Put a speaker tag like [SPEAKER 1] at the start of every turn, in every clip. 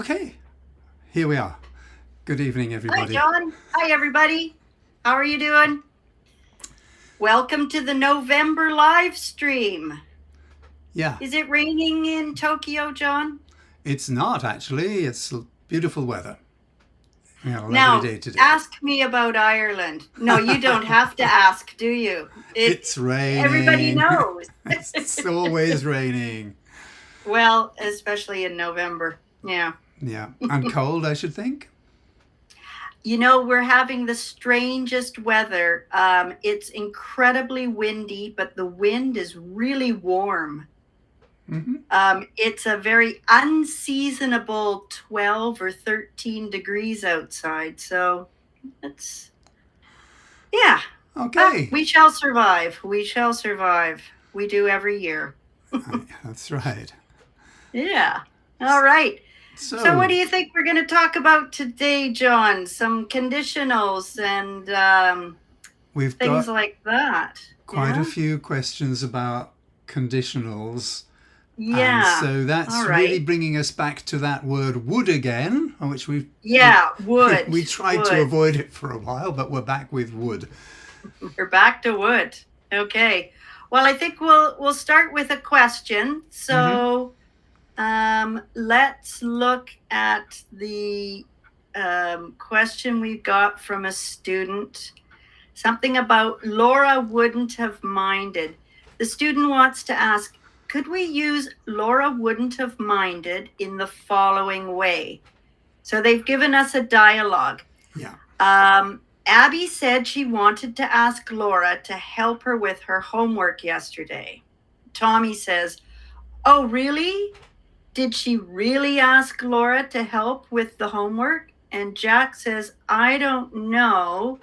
[SPEAKER 1] Okay, here we are. Good evening,
[SPEAKER 2] Hi,
[SPEAKER 1] everybody.
[SPEAKER 2] John. Hi, everybody. How are you doing? Welcome to the November live stream.
[SPEAKER 1] Yeah,
[SPEAKER 2] Is it raining in Tokyo, John?
[SPEAKER 1] it's not actually. It's beautiful weather. We had a lovely
[SPEAKER 2] Now,
[SPEAKER 1] day today.
[SPEAKER 2] ask me about Ireland. No, you don't have to ask, do you?
[SPEAKER 1] It's
[SPEAKER 2] Everybody
[SPEAKER 1] raining.
[SPEAKER 2] knows.
[SPEAKER 1] It's always raining.
[SPEAKER 2] Well, especially in November. Yeah.
[SPEAKER 1] Yeah, and cold, I should think.
[SPEAKER 2] We're having the strangest weather. It's incredibly windy, but the wind is really warm.
[SPEAKER 1] Hmm.
[SPEAKER 2] It's a very unseasonable 12 or 13 degrees outside. So it's, yeah,
[SPEAKER 1] Okay,
[SPEAKER 2] we shall survive. We shall survive. We do every year.
[SPEAKER 1] that's right.
[SPEAKER 2] Yeah. All right. So, what
[SPEAKER 1] So
[SPEAKER 2] do you think we're going to talk about today, John? Some conditionals and
[SPEAKER 1] we've
[SPEAKER 2] things
[SPEAKER 1] got
[SPEAKER 2] like that.
[SPEAKER 1] quite a
[SPEAKER 2] Yeah.
[SPEAKER 1] few questions about conditionals. And
[SPEAKER 2] Yeah.
[SPEAKER 1] so
[SPEAKER 2] All
[SPEAKER 1] that's really
[SPEAKER 2] right.
[SPEAKER 1] bringing us back to that word would again, which we,
[SPEAKER 2] Yeah. Wood.
[SPEAKER 1] we tried to
[SPEAKER 2] Wood.
[SPEAKER 1] avoid it for a while, but we're back with would.
[SPEAKER 2] We're back to wood. Okay. Well, I think we'll start with a question.
[SPEAKER 1] Hmm.
[SPEAKER 2] So let's look at the question we got from a student. Something about Laura wouldn't have minded. The student wants to ask, could we use Laura wouldn't have minded in the following way? So they've given us a dialogue.
[SPEAKER 1] Yeah.
[SPEAKER 2] Abby said she wanted to ask Laura to help her with her homework yesterday. Tommy says, oh, really? Did she really ask Laura to help with the homework? And Jack says, I don't know,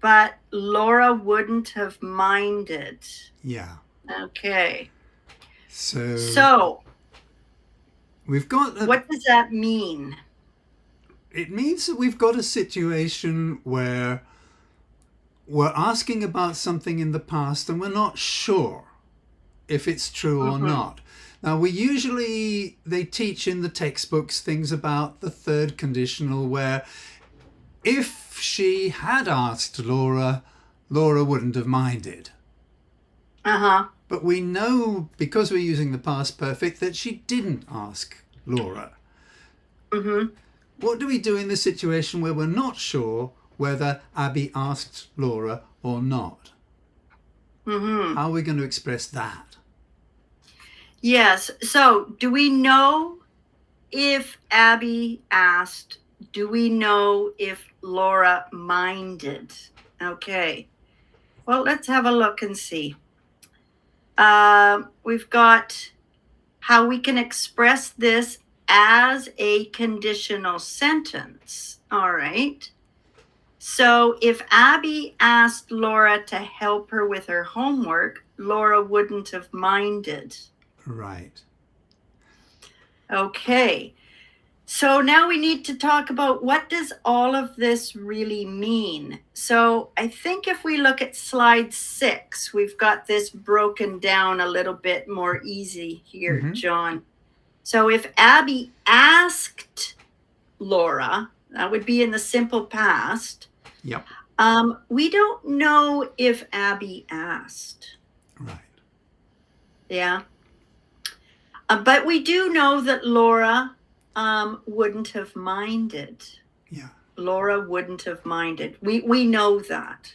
[SPEAKER 2] but Laura wouldn't have minded.
[SPEAKER 1] Yeah.
[SPEAKER 2] Okay.
[SPEAKER 1] So
[SPEAKER 2] So,
[SPEAKER 1] we've got
[SPEAKER 2] what does that mean?
[SPEAKER 1] it means that we've got a situation where we're asking about something in the past and we're not sure if it's true or
[SPEAKER 2] Mm-hmm.
[SPEAKER 1] not. Now, they teach in the textbooks things about the third conditional where if she had asked Laura, Laura wouldn't have minded.
[SPEAKER 2] Uh-huh.
[SPEAKER 1] But we know, because we're using the past perfect, that she didn't ask Laura.
[SPEAKER 2] Mm-hmm.
[SPEAKER 1] What do we do in the situation where we're not sure whether Abby asked Laura or not?
[SPEAKER 2] Mm-hmm.
[SPEAKER 1] How are we going to express that?
[SPEAKER 2] Yes. So, do we know if Abby asked? Do we know if Laura minded? Okay. Well, let's have a look and see. We've got how we can express this as a conditional sentence. All right. So if Abby asked Laura to help her with her homework, Laura wouldn't have minded.
[SPEAKER 1] Right.
[SPEAKER 2] Okay. So now we need to talk about what does all of this really mean? So I think if we look at slide 6, we've got this broken down a little bit more easy here,
[SPEAKER 1] Mm-hmm.
[SPEAKER 2] John. So if Abby asked Laura, that would be in the simple past.
[SPEAKER 1] Yep.
[SPEAKER 2] We don't know if Abby asked.
[SPEAKER 1] Right.
[SPEAKER 2] Yeah. But we do know that Laura wouldn't have minded.
[SPEAKER 1] Yeah.
[SPEAKER 2] Laura wouldn't have minded. We know that.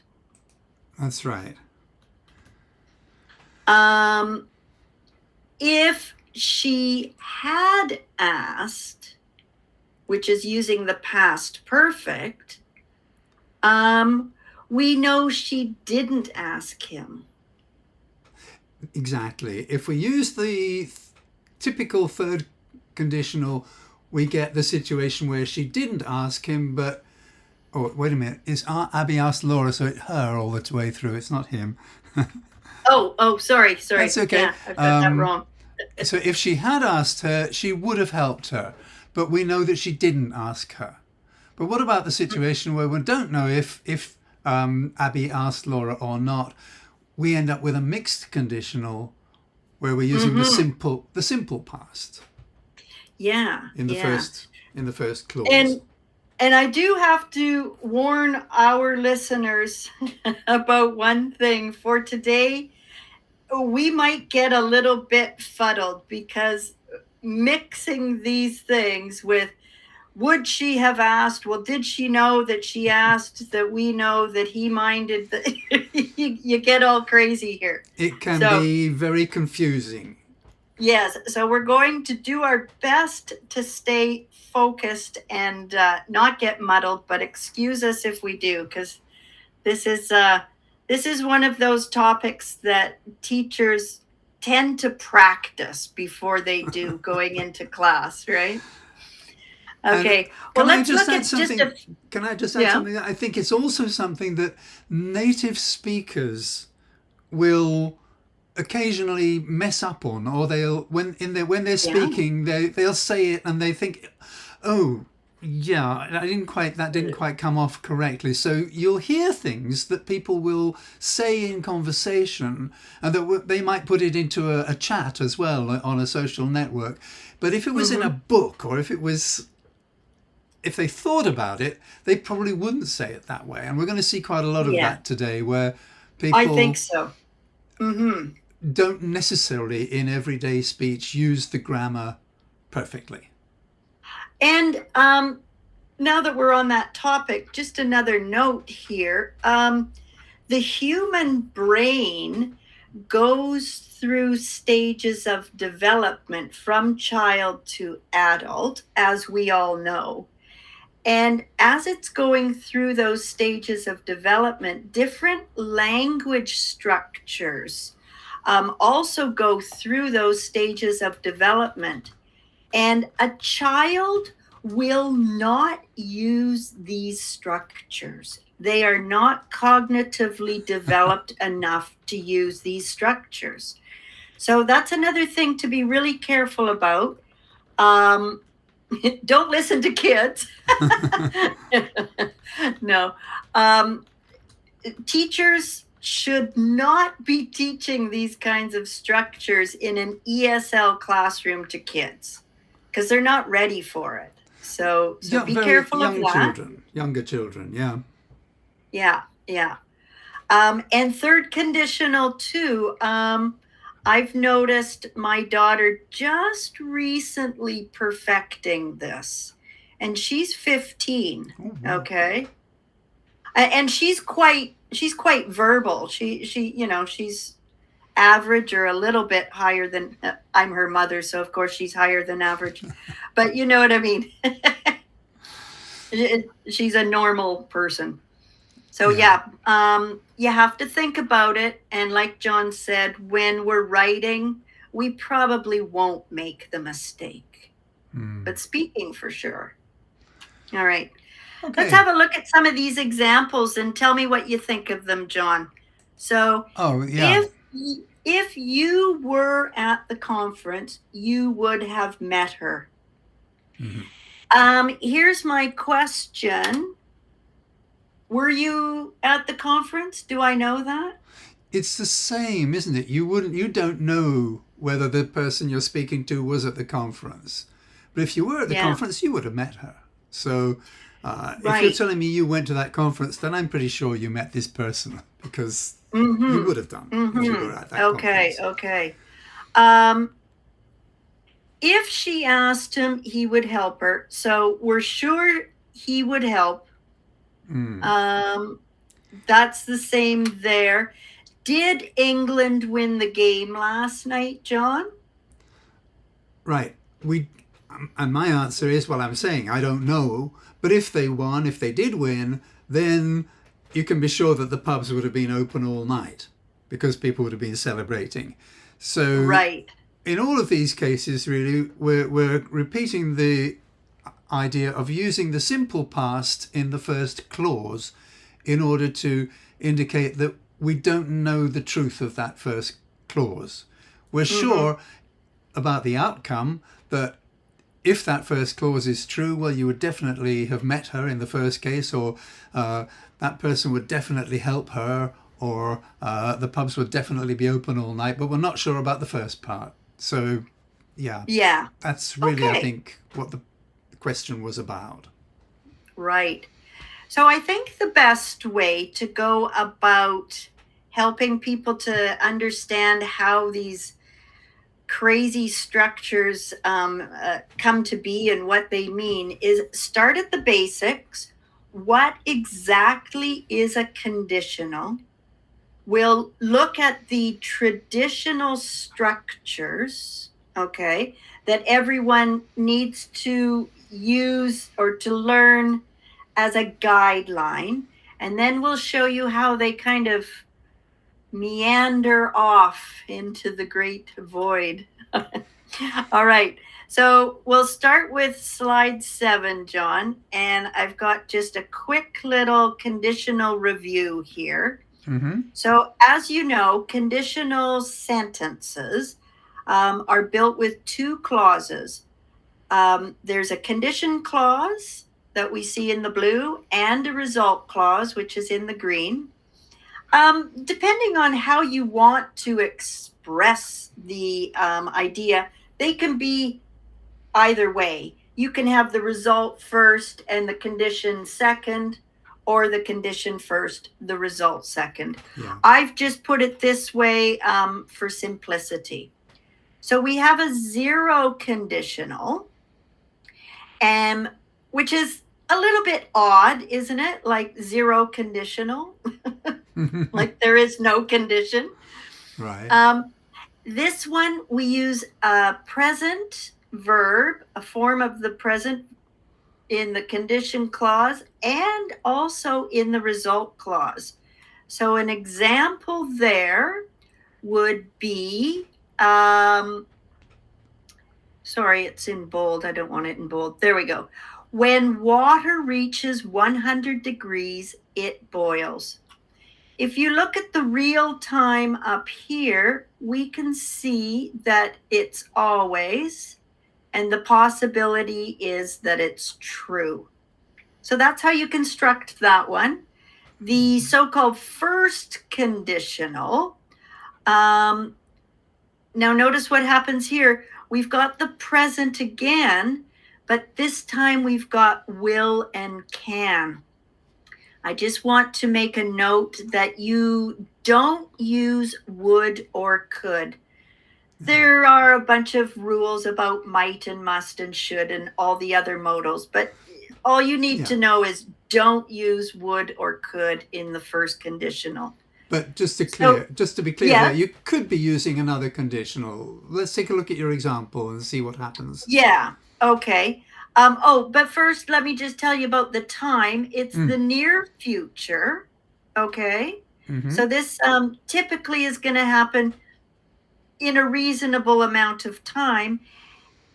[SPEAKER 1] That's right.
[SPEAKER 2] If she had asked, which is using the past perfect, we know she didn't ask him.
[SPEAKER 1] Exactly. If we use the typical third conditional, we get the situation where she didn't ask him, but oh, wait a minute. Is Abby asked Laura, so it's her all the way through. It's not him.
[SPEAKER 2] Oh, sorry.
[SPEAKER 1] That's okay.
[SPEAKER 2] Yeah, I've got that wrong.
[SPEAKER 1] So if she had asked her, she would have helped her. But we know that she didn't ask her. But what about the situation where we don't know if Abby asked Laura or not? We end up with a mixed conditional where we're using
[SPEAKER 2] Mm-hmm.
[SPEAKER 1] the simple past
[SPEAKER 2] Yeah,
[SPEAKER 1] in the
[SPEAKER 2] yeah.
[SPEAKER 1] first in the first clause.
[SPEAKER 2] And I do have to warn our listeners about one thing. For today, we might get a little bit fuddled because mixing these things with would she have asked? Well, did she know that she asked that we know that he minded that you get all crazy here.
[SPEAKER 1] It can be very confusing.
[SPEAKER 2] Yes, so we're going to do our best to stay focused and not get muddled, but excuse us if we do, because this is one of those topics that teachers tend to practice before they do going into class, right? Okay. Well, let's look at
[SPEAKER 1] Can I just add something? I think it's also something that native speakers will occasionally mess up on, or they'll when they're speaking, they'll say it and they think, oh yeah, that didn't quite come off correctly. So you'll hear things that people will say in conversation, and that they might put it into a chat as well on a social network. But if it was in a book, or if they thought about it, they probably wouldn't say it that way. And we're going to see quite a lot of that today, where people,
[SPEAKER 2] I think so,
[SPEAKER 1] don't necessarily in everyday speech use the grammar perfectly.
[SPEAKER 2] And now that we're on that topic, just another note here. The human brain goes through stages of development from child to adult, as we all know. And as it's going through those stages of development, different language structures also go through those stages of development. And a child will not use these structures. They are not cognitively developed enough to use these structures. So that's another thing to be really careful about. Don't listen to kids. No. Teachers should not be teaching these kinds of structures in an ESL classroom to kids, because they're not ready for it. So be careful of that.
[SPEAKER 1] Younger children,
[SPEAKER 2] Yeah. And third conditional too. I've noticed my daughter just recently perfecting this, and she's 15. Oh, wow. Okay, and she's quite verbal. She's average or a little bit higher than. I'm her mother, so of course she's higher than average. But you know what I mean. She's a normal person. So you have to think about it. And like John said, when we're writing, we probably won't make the mistake. But speaking, for sure. All right. Okay. Let's have a look at some of these examples and tell me what you think of them, John. So if you were at the conference, you would have met her. Here's my question. Were you at the conference? Do I know that?
[SPEAKER 1] It's the same, isn't it? You don't know whether the person you're speaking to was at the conference. But if you were at the conference, you would have met her. So if you're telling me you went to that conference, then I'm pretty sure you met this person, because you would have done if you were at that conference.
[SPEAKER 2] Okay. If she asked him, he would help her. So we're sure he would help. That's the same there. Did England win the game last night, John?
[SPEAKER 1] Right. And my answer is, well, I'm saying I don't know, but if they did win, then you can be sure that the pubs would have been open all night, because people would have been celebrating. So in all of these cases, really, we're repeating the idea of using the simple past in the first clause in order to indicate that we don't know the truth of that first clause. We're sure about the outcome, that if that first clause is true, well, you would definitely have met her in the first case, or that person would definitely help her, or the pubs would definitely be open all night, but we're not sure about the first part. So that's really I think what the question was about.
[SPEAKER 2] Right. So I think the best way to go about helping people to understand how these crazy structures come to be and what they mean is start at the basics. What exactly is a conditional? We'll look at the traditional structures, okay, that everyone needs to use or to learn as a guideline. And then we'll show you how they kind of meander off into the great void. All right. So we'll start with slide 7, John. And I've got just a quick little conditional review here.
[SPEAKER 1] Mm-hmm.
[SPEAKER 2] So, as you know, conditional sentences are built with 2 clauses. There's a condition clause that we see in the blue and a result clause, which is in the green. Depending on how you want to express the idea, they can be either way. You can have the result first and the condition second, or the condition first, the result second.
[SPEAKER 1] Yeah.
[SPEAKER 2] I've just put it this way for simplicity. So we have a 0 conditional, which is a little bit odd, isn't it? Like 0 conditional, like there is no condition.
[SPEAKER 1] Right.
[SPEAKER 2] This one, we use a present verb, a form of the present in the condition clause and also in the result clause. So an example there would be, sorry, it's in bold. I don't want it in bold. There we go. When water reaches 100 degrees, it boils. If you look at the real time up here, we can see that it's always, and the possibility is that it's true. So that's how you construct that one. The so-called first conditional. Now notice what happens here. We've got the present again, but this time we've got will and can. I just want to make a note that you don't use would or could. There are a bunch of rules about might and must and should and all the other modals, but all you need to know is don't use would or could in the first conditional.
[SPEAKER 1] But just to be clear, there, you could be using another conditional. Let's take a look at your example and see what happens.
[SPEAKER 2] Yeah. Okay. But first, let me just tell you about the time. It's the near future. Okay. Mm-hmm. So this typically is going to happen in a reasonable amount of time,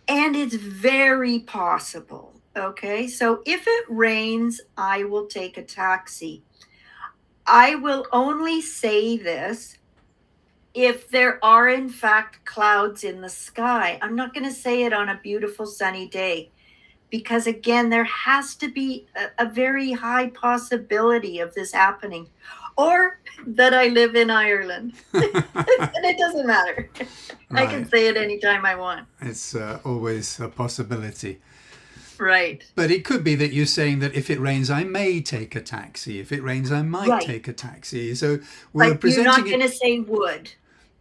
[SPEAKER 2] and it's very possible. Okay. So if it rains, I will take a taxi. I will only say this if there are in fact clouds in the sky. I'm not going to say it on a beautiful sunny day, because again, there has to be a very high possibility of this happening, or that I live in Ireland. And it doesn't matter. Right. I can say it anytime I want.
[SPEAKER 1] It's always a possibility.
[SPEAKER 2] Right.
[SPEAKER 1] But it could be that you're saying that if it rains, I may take a taxi. If it rains, I might take a taxi. So we're presenting.
[SPEAKER 2] You're not going to say would.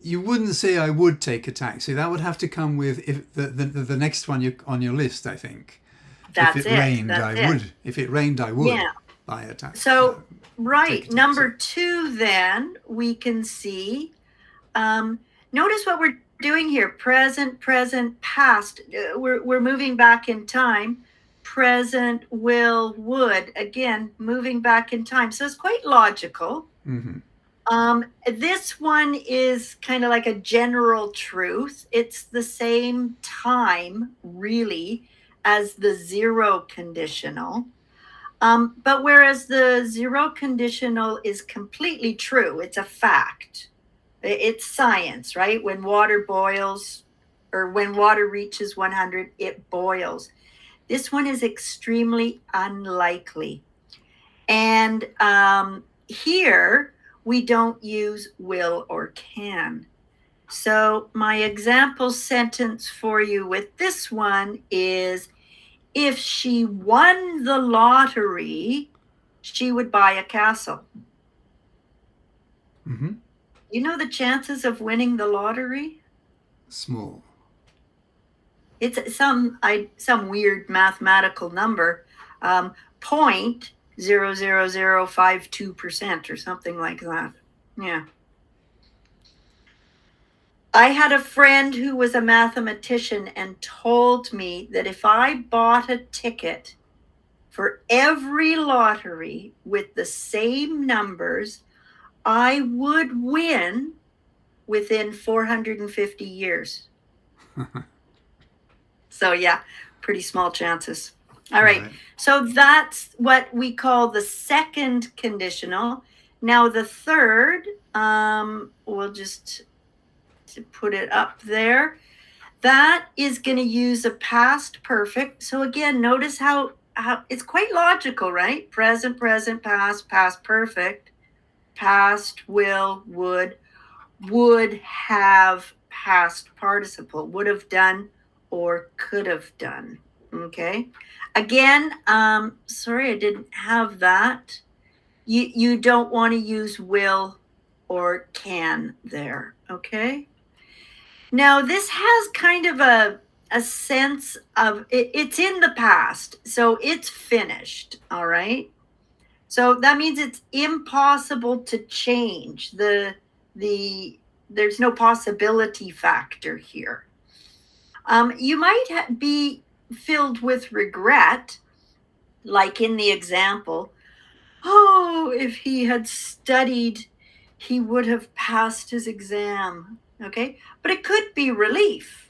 [SPEAKER 1] You wouldn't say I would take a taxi. That would have to come with if the next one on your list, I think.
[SPEAKER 2] That's
[SPEAKER 1] if it rained, I would. If it rained, I would buy a taxi.
[SPEAKER 2] So, right. Number 2, then, we can see. Notice what we're doing here. Present, past. We're moving back in time. Present, will, would. Again, moving back in time. So it's quite logical. Mm-hmm. This one is kind of like a general truth. It's the same time, really, as the 0 conditional. But whereas the 0 conditional is completely true, it's a fact. It's science, right? When water boils, or when water reaches 100, it boils. This one is extremely unlikely. And here, we don't use will or can. So my example sentence for you with this one is, if she won the lottery, she would buy a castle.
[SPEAKER 1] Mm-hmm.
[SPEAKER 2] You know the chances of winning the lottery?
[SPEAKER 1] Small.
[SPEAKER 2] It's some weird mathematical number, 0.00052% or something like that. Yeah. I had a friend who was a mathematician and told me that if I bought a ticket for every lottery with the same numbers, I would win within 450 years. So, yeah, pretty small chances. All right. So that's what we call the second conditional. Now, the third, we'll just put it up there. That is going to use a past perfect. So again, notice how it's quite logical, right? Present, present, past, past perfect, past, will, would have, past participle, would have done or could have done. Okay. Again, sorry, I didn't have that. You don't want to use will or can there. Okay. Now, this has kind of a sense of it's in the past, so it's finished. All right. So that means it's impossible to change. There's no possibility factor here. You might be filled with regret, like in the example. Oh, if he had studied, he would have passed his exam. Okay, but it could be relief.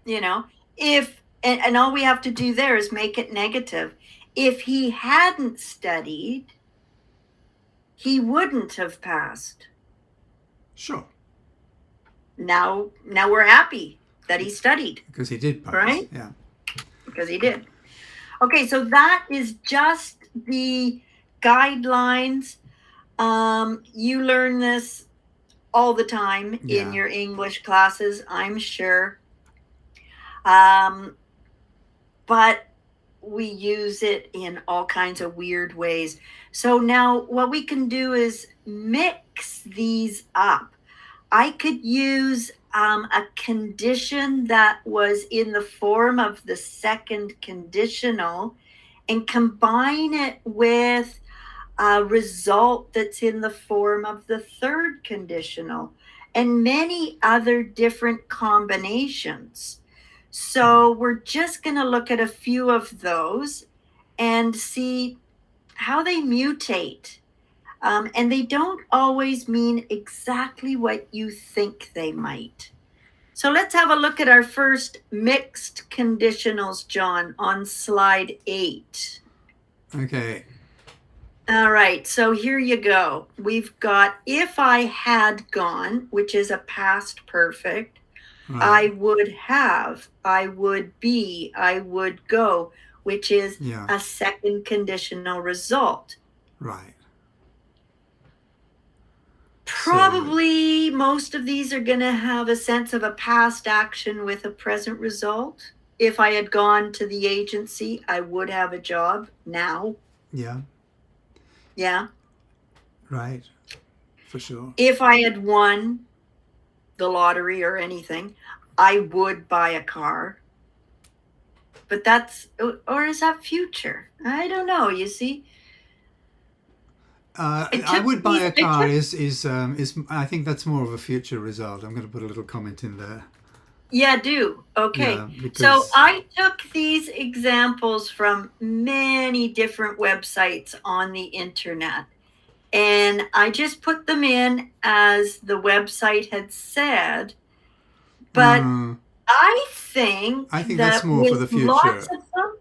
[SPEAKER 2] You know, if and all we have to do there is make it negative. If he hadn't studied, he wouldn't have passed.
[SPEAKER 1] Sure.
[SPEAKER 2] Now we're happy that he studied.
[SPEAKER 1] Because he did pass.
[SPEAKER 2] Right?
[SPEAKER 1] Yeah.
[SPEAKER 2] Because he did. Okay, so that is just the guidelines. You learn this all the time in your English classes, I'm sure. But we use it in all kinds of weird ways. So now what we can do is mix these up. I could use a condition that was in the form of the second conditional and combine it with a result that's in the form of the third conditional and many other different combinations. So we're just going to look at a few of those and see how they mutate. And they don't always mean exactly what you think they might. So let's have a look at our first mixed conditionals, John, on slide 8.
[SPEAKER 1] Okay.
[SPEAKER 2] All right, so here you go. We've got if I had gone, which is a past perfect. Right. I would have, I would be, I would go, which is a second conditional result.
[SPEAKER 1] Right.
[SPEAKER 2] Probably most of these are going to have a sense of a past action with a present result. If I had gone to the agency, I would have a job now.
[SPEAKER 1] Yeah.
[SPEAKER 2] Yeah.
[SPEAKER 1] Right. For sure.
[SPEAKER 2] If I had won the lottery or anything, I would buy a car. But that's, or is that future? I don't know, you see.
[SPEAKER 1] I would buy a car is I think that's more of a future result. I'm going to put a little comment in there.
[SPEAKER 2] Yeah, do. Okay. So I took these examples from many different websites on the internet, and I just put them in as the website had said. But I think
[SPEAKER 1] that's more for the future.
[SPEAKER 2] Lots of them,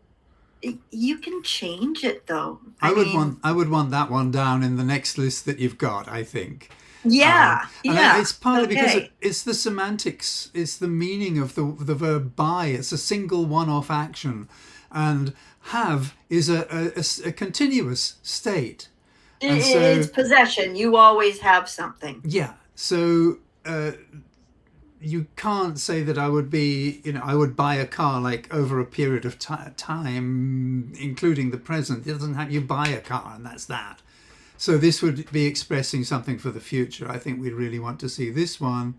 [SPEAKER 2] you can change it though.
[SPEAKER 1] I would want that one down in the next list that you've got, I think.
[SPEAKER 2] Yeah.
[SPEAKER 1] It's partly because it's the semantics, it's the meaning of the verb buy. It's a single one-off action, and have is a continuous state.
[SPEAKER 2] It's possession. You always have something.
[SPEAKER 1] Yeah. So you can't say that I would be, I would buy a car like over a period of time, including the present. It doesn't have, you buy a car and that's that. So this would be expressing something for the future. I think we really want to see this one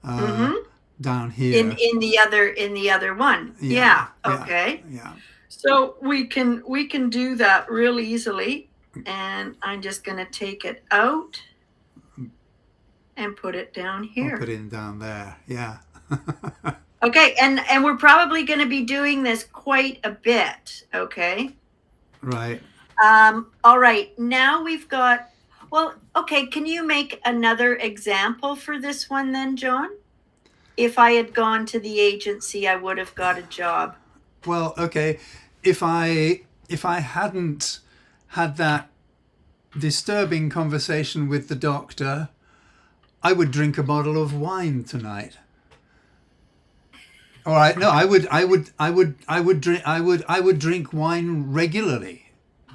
[SPEAKER 1] down
[SPEAKER 2] in
[SPEAKER 1] here.
[SPEAKER 2] the other one. Yeah. Okay.
[SPEAKER 1] Yeah.
[SPEAKER 2] So we can do that real easily, and I'm just going to take it out and put it down here.
[SPEAKER 1] I'll put it down there. Yeah.
[SPEAKER 2] Okay, and we're probably going to be doing this quite a bit. Okay.
[SPEAKER 1] Right.
[SPEAKER 2] All right. Now we've got. Well, okay. Can you make another example for this one then, John? If I had gone to the agency, I would have got a job.
[SPEAKER 1] Well, okay. If I hadn't had that disturbing conversation with the doctor, I would drink a bottle of wine tonight. All right. No, I would drink wine regularly.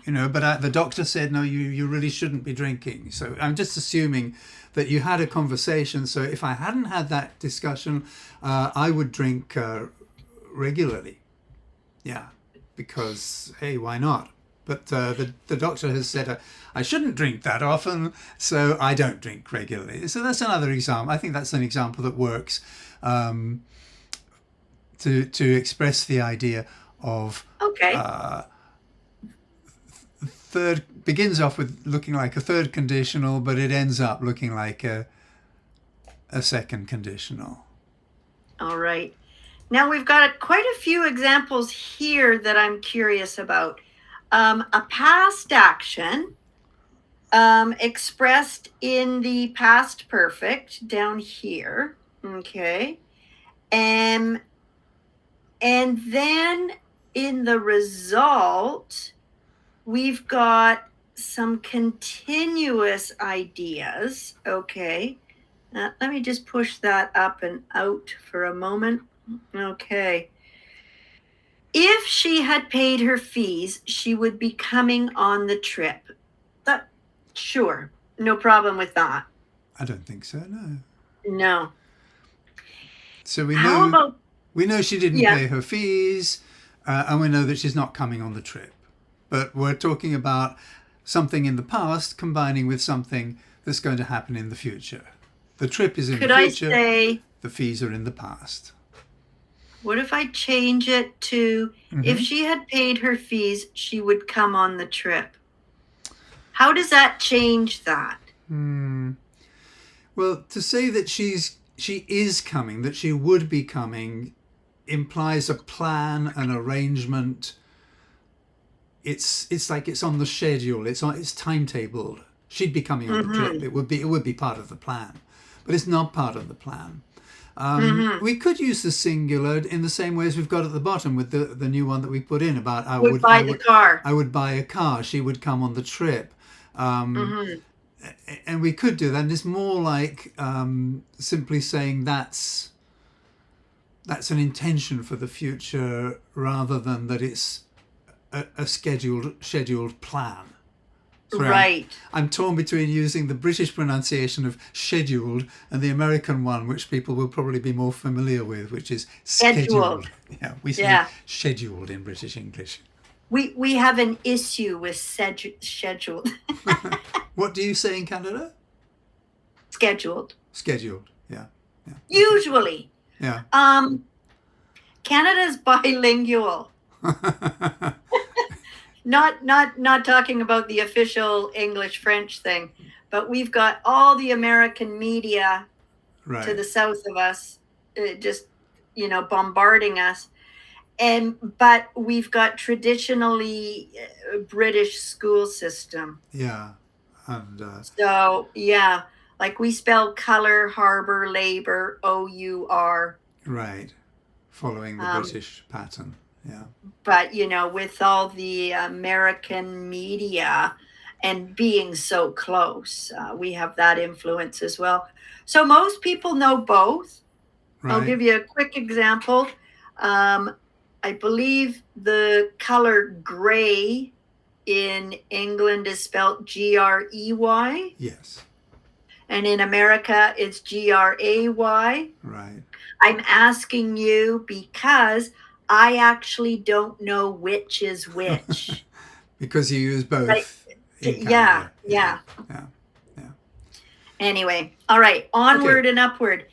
[SPEAKER 1] But the doctor said, no, you really shouldn't be drinking. So I'm just assuming that you had a conversation. So if I hadn't had that discussion, I would drink regularly. Yeah, because, hey, why not? But the doctor has said I shouldn't drink that often, so I don't drink regularly. So that's another example. I think that's an example that works to express the idea of...
[SPEAKER 2] Okay.
[SPEAKER 1] Third begins off with looking like a third conditional, but it ends up looking like a second conditional.
[SPEAKER 2] All right. Now we've got quite a few examples here that I'm curious about. A past action expressed in the past perfect down here. Okay. And then in the result, we've got some continuous ideas. Okay. Let me just push that up and out for a moment. Okay. If she had paid her fees, she would be coming on the trip. Sure. No problem with that.
[SPEAKER 1] I don't think so, no.
[SPEAKER 2] No.
[SPEAKER 1] So we know she didn't pay her fees, and we know that she's not coming on the trip. But we're talking about something in the past combining with something that's going to happen in the future. The trip is in the future.
[SPEAKER 2] Could I say...
[SPEAKER 1] The fees are in the past.
[SPEAKER 2] What if I change it to, if she had paid her fees, she would come on the trip? How does that change that?
[SPEAKER 1] Well, to say that she is coming, that she would be coming, implies a plan, an arrangement. It's like it's on the schedule. It's timetabled. She'd be coming on the trip. It would be part of the plan, but it's not part of the plan. We could use the singular in the same way as we've got at the bottom with the new one that we put in about I would buy a car. She would come on the trip. And we could do that. And it's more like simply saying that's an intention for the future rather than that it's a scheduled plan. So
[SPEAKER 2] right.
[SPEAKER 1] I'm torn between using the British pronunciation of scheduled and the American one, which people will probably be more familiar with, which is scheduled. Yeah, we say scheduled in British English.
[SPEAKER 2] We have an issue with scheduled.
[SPEAKER 1] What do you say in Canada?
[SPEAKER 2] Scheduled.
[SPEAKER 1] Scheduled, yeah.
[SPEAKER 2] Usually.
[SPEAKER 1] Yeah.
[SPEAKER 2] Canada's bilingual. Not talking about the official English-French thing, but we've got all the American media to the south of us, just bombarding us, but we've got traditionally British school system.
[SPEAKER 1] Yeah, and
[SPEAKER 2] so like we spell color, harbor, labor, O-U-R.
[SPEAKER 1] Right, following the British pattern. Yeah.
[SPEAKER 2] But, with all the American media and being so close, we have that influence as well. So most people know both. Right. I'll give you a quick example. I believe the color gray in England is spelled Grey.
[SPEAKER 1] Yes.
[SPEAKER 2] and in America it's Gray.
[SPEAKER 1] Right.
[SPEAKER 2] I'm asking you because I actually don't know which is which.
[SPEAKER 1] Because you use
[SPEAKER 2] Right?
[SPEAKER 1] both in
[SPEAKER 2] Yeah,
[SPEAKER 1] Canada. Yeah.
[SPEAKER 2] yeah.
[SPEAKER 1] Yeah. Yeah.
[SPEAKER 2] Anyway, all right,
[SPEAKER 1] Okay.
[SPEAKER 2] onward and upward.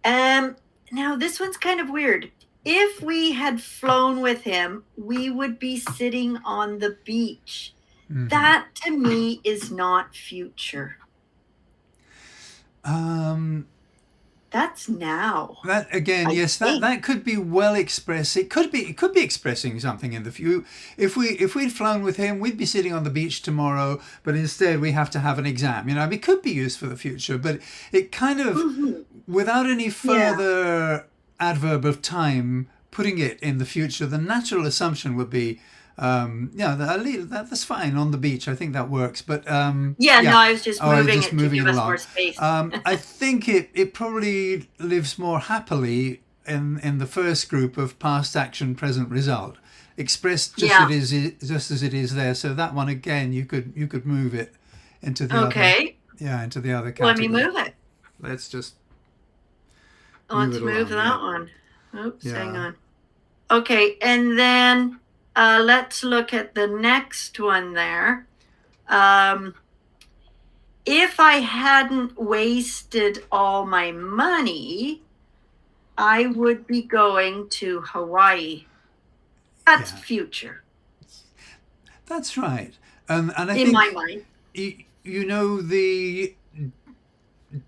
[SPEAKER 2] Um, Now this one's kind of weird. If we had flown with him, we would be sitting on the beach.
[SPEAKER 1] Hmm.
[SPEAKER 2] That to me is not future.
[SPEAKER 1] Um,
[SPEAKER 2] That's now,
[SPEAKER 1] that again,
[SPEAKER 2] I
[SPEAKER 1] yes,
[SPEAKER 2] think.
[SPEAKER 1] that could be well expressed. It could be expressing something in the future. If we'd flown with him, we'd be sitting on the beach tomorrow, but instead we have to have an exam. It could be used for the future, but it kind of,
[SPEAKER 2] Hmm.
[SPEAKER 1] without any
[SPEAKER 2] Yeah.
[SPEAKER 1] further adverb of time putting it in the future, the natural assumption would be, yeah, that's fine on the beach. I think that works. But
[SPEAKER 2] Yeah, no,
[SPEAKER 1] yeah,
[SPEAKER 2] I was just
[SPEAKER 1] oh,
[SPEAKER 2] moving
[SPEAKER 1] just
[SPEAKER 2] it to
[SPEAKER 1] moving
[SPEAKER 2] give
[SPEAKER 1] it
[SPEAKER 2] us more
[SPEAKER 1] along.
[SPEAKER 2] space.
[SPEAKER 1] I think it probably lives more happily in the first group of past action, present result, expressed
[SPEAKER 2] Yeah.
[SPEAKER 1] just as it is there. So that one again, you could move it into the other,
[SPEAKER 2] Okay.
[SPEAKER 1] yeah, into the other
[SPEAKER 2] Let me
[SPEAKER 1] category.
[SPEAKER 2] move it.
[SPEAKER 1] Let's just move
[SPEAKER 2] Let's
[SPEAKER 1] it
[SPEAKER 2] move
[SPEAKER 1] along. Yeah,
[SPEAKER 2] that one. Oops, hang
[SPEAKER 1] yeah.
[SPEAKER 2] on. Okay, and then let's look at the next one there. Um, if I hadn't wasted all my money, I would be going to Hawaii. That's
[SPEAKER 1] Yeah,
[SPEAKER 2] future
[SPEAKER 1] that's right. And I
[SPEAKER 2] in my
[SPEAKER 1] think
[SPEAKER 2] mind.
[SPEAKER 1] the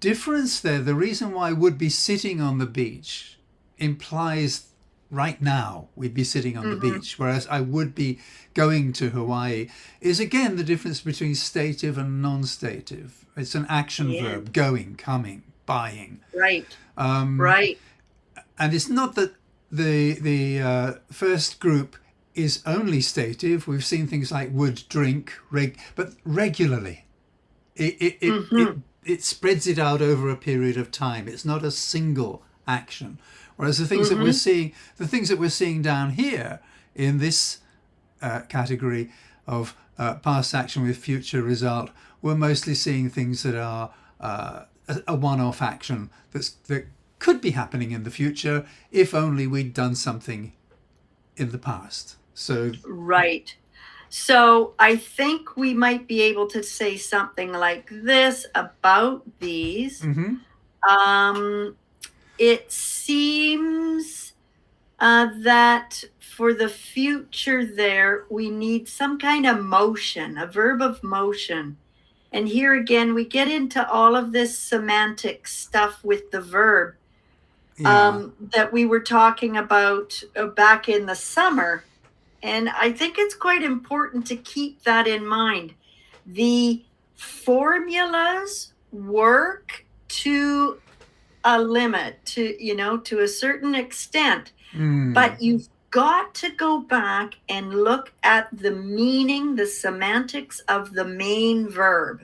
[SPEAKER 1] difference there, the reason why I would be sitting on the beach implies right now we'd be sitting on the
[SPEAKER 2] Hmm.
[SPEAKER 1] beach, whereas I would be going to Hawaii, is again the difference between stative and non-stative. It's an action
[SPEAKER 2] Yeah,
[SPEAKER 1] verb: going, coming, buying.
[SPEAKER 2] right,
[SPEAKER 1] Um,
[SPEAKER 2] right.
[SPEAKER 1] and it's not that the first group is only stative. We've seen things like would, drink, but regularly. It it, it it
[SPEAKER 2] Hmm.
[SPEAKER 1] it spreads it out over a period of time. It's not a single action. Whereas
[SPEAKER 2] Hmm.
[SPEAKER 1] the things that we're seeing down here in this category of past action with future result, we're mostly seeing things that are a one-off action that could be happening in the future if only we'd done something in the past. So,
[SPEAKER 2] Right. So I think we might be able to say something like this about these.
[SPEAKER 1] mhm,
[SPEAKER 2] Um, it seems that for the future, there we need some kind of motion, a verb of motion. And here again, we get into all of this semantic stuff with the verb
[SPEAKER 1] yeah,
[SPEAKER 2] that we were talking about back in the summer. And I think it's quite important to keep that in mind. The formulas work to a limit, to a certain extent,
[SPEAKER 1] mm,
[SPEAKER 2] but you've got to go back and look at the meaning, the semantics of the main verb.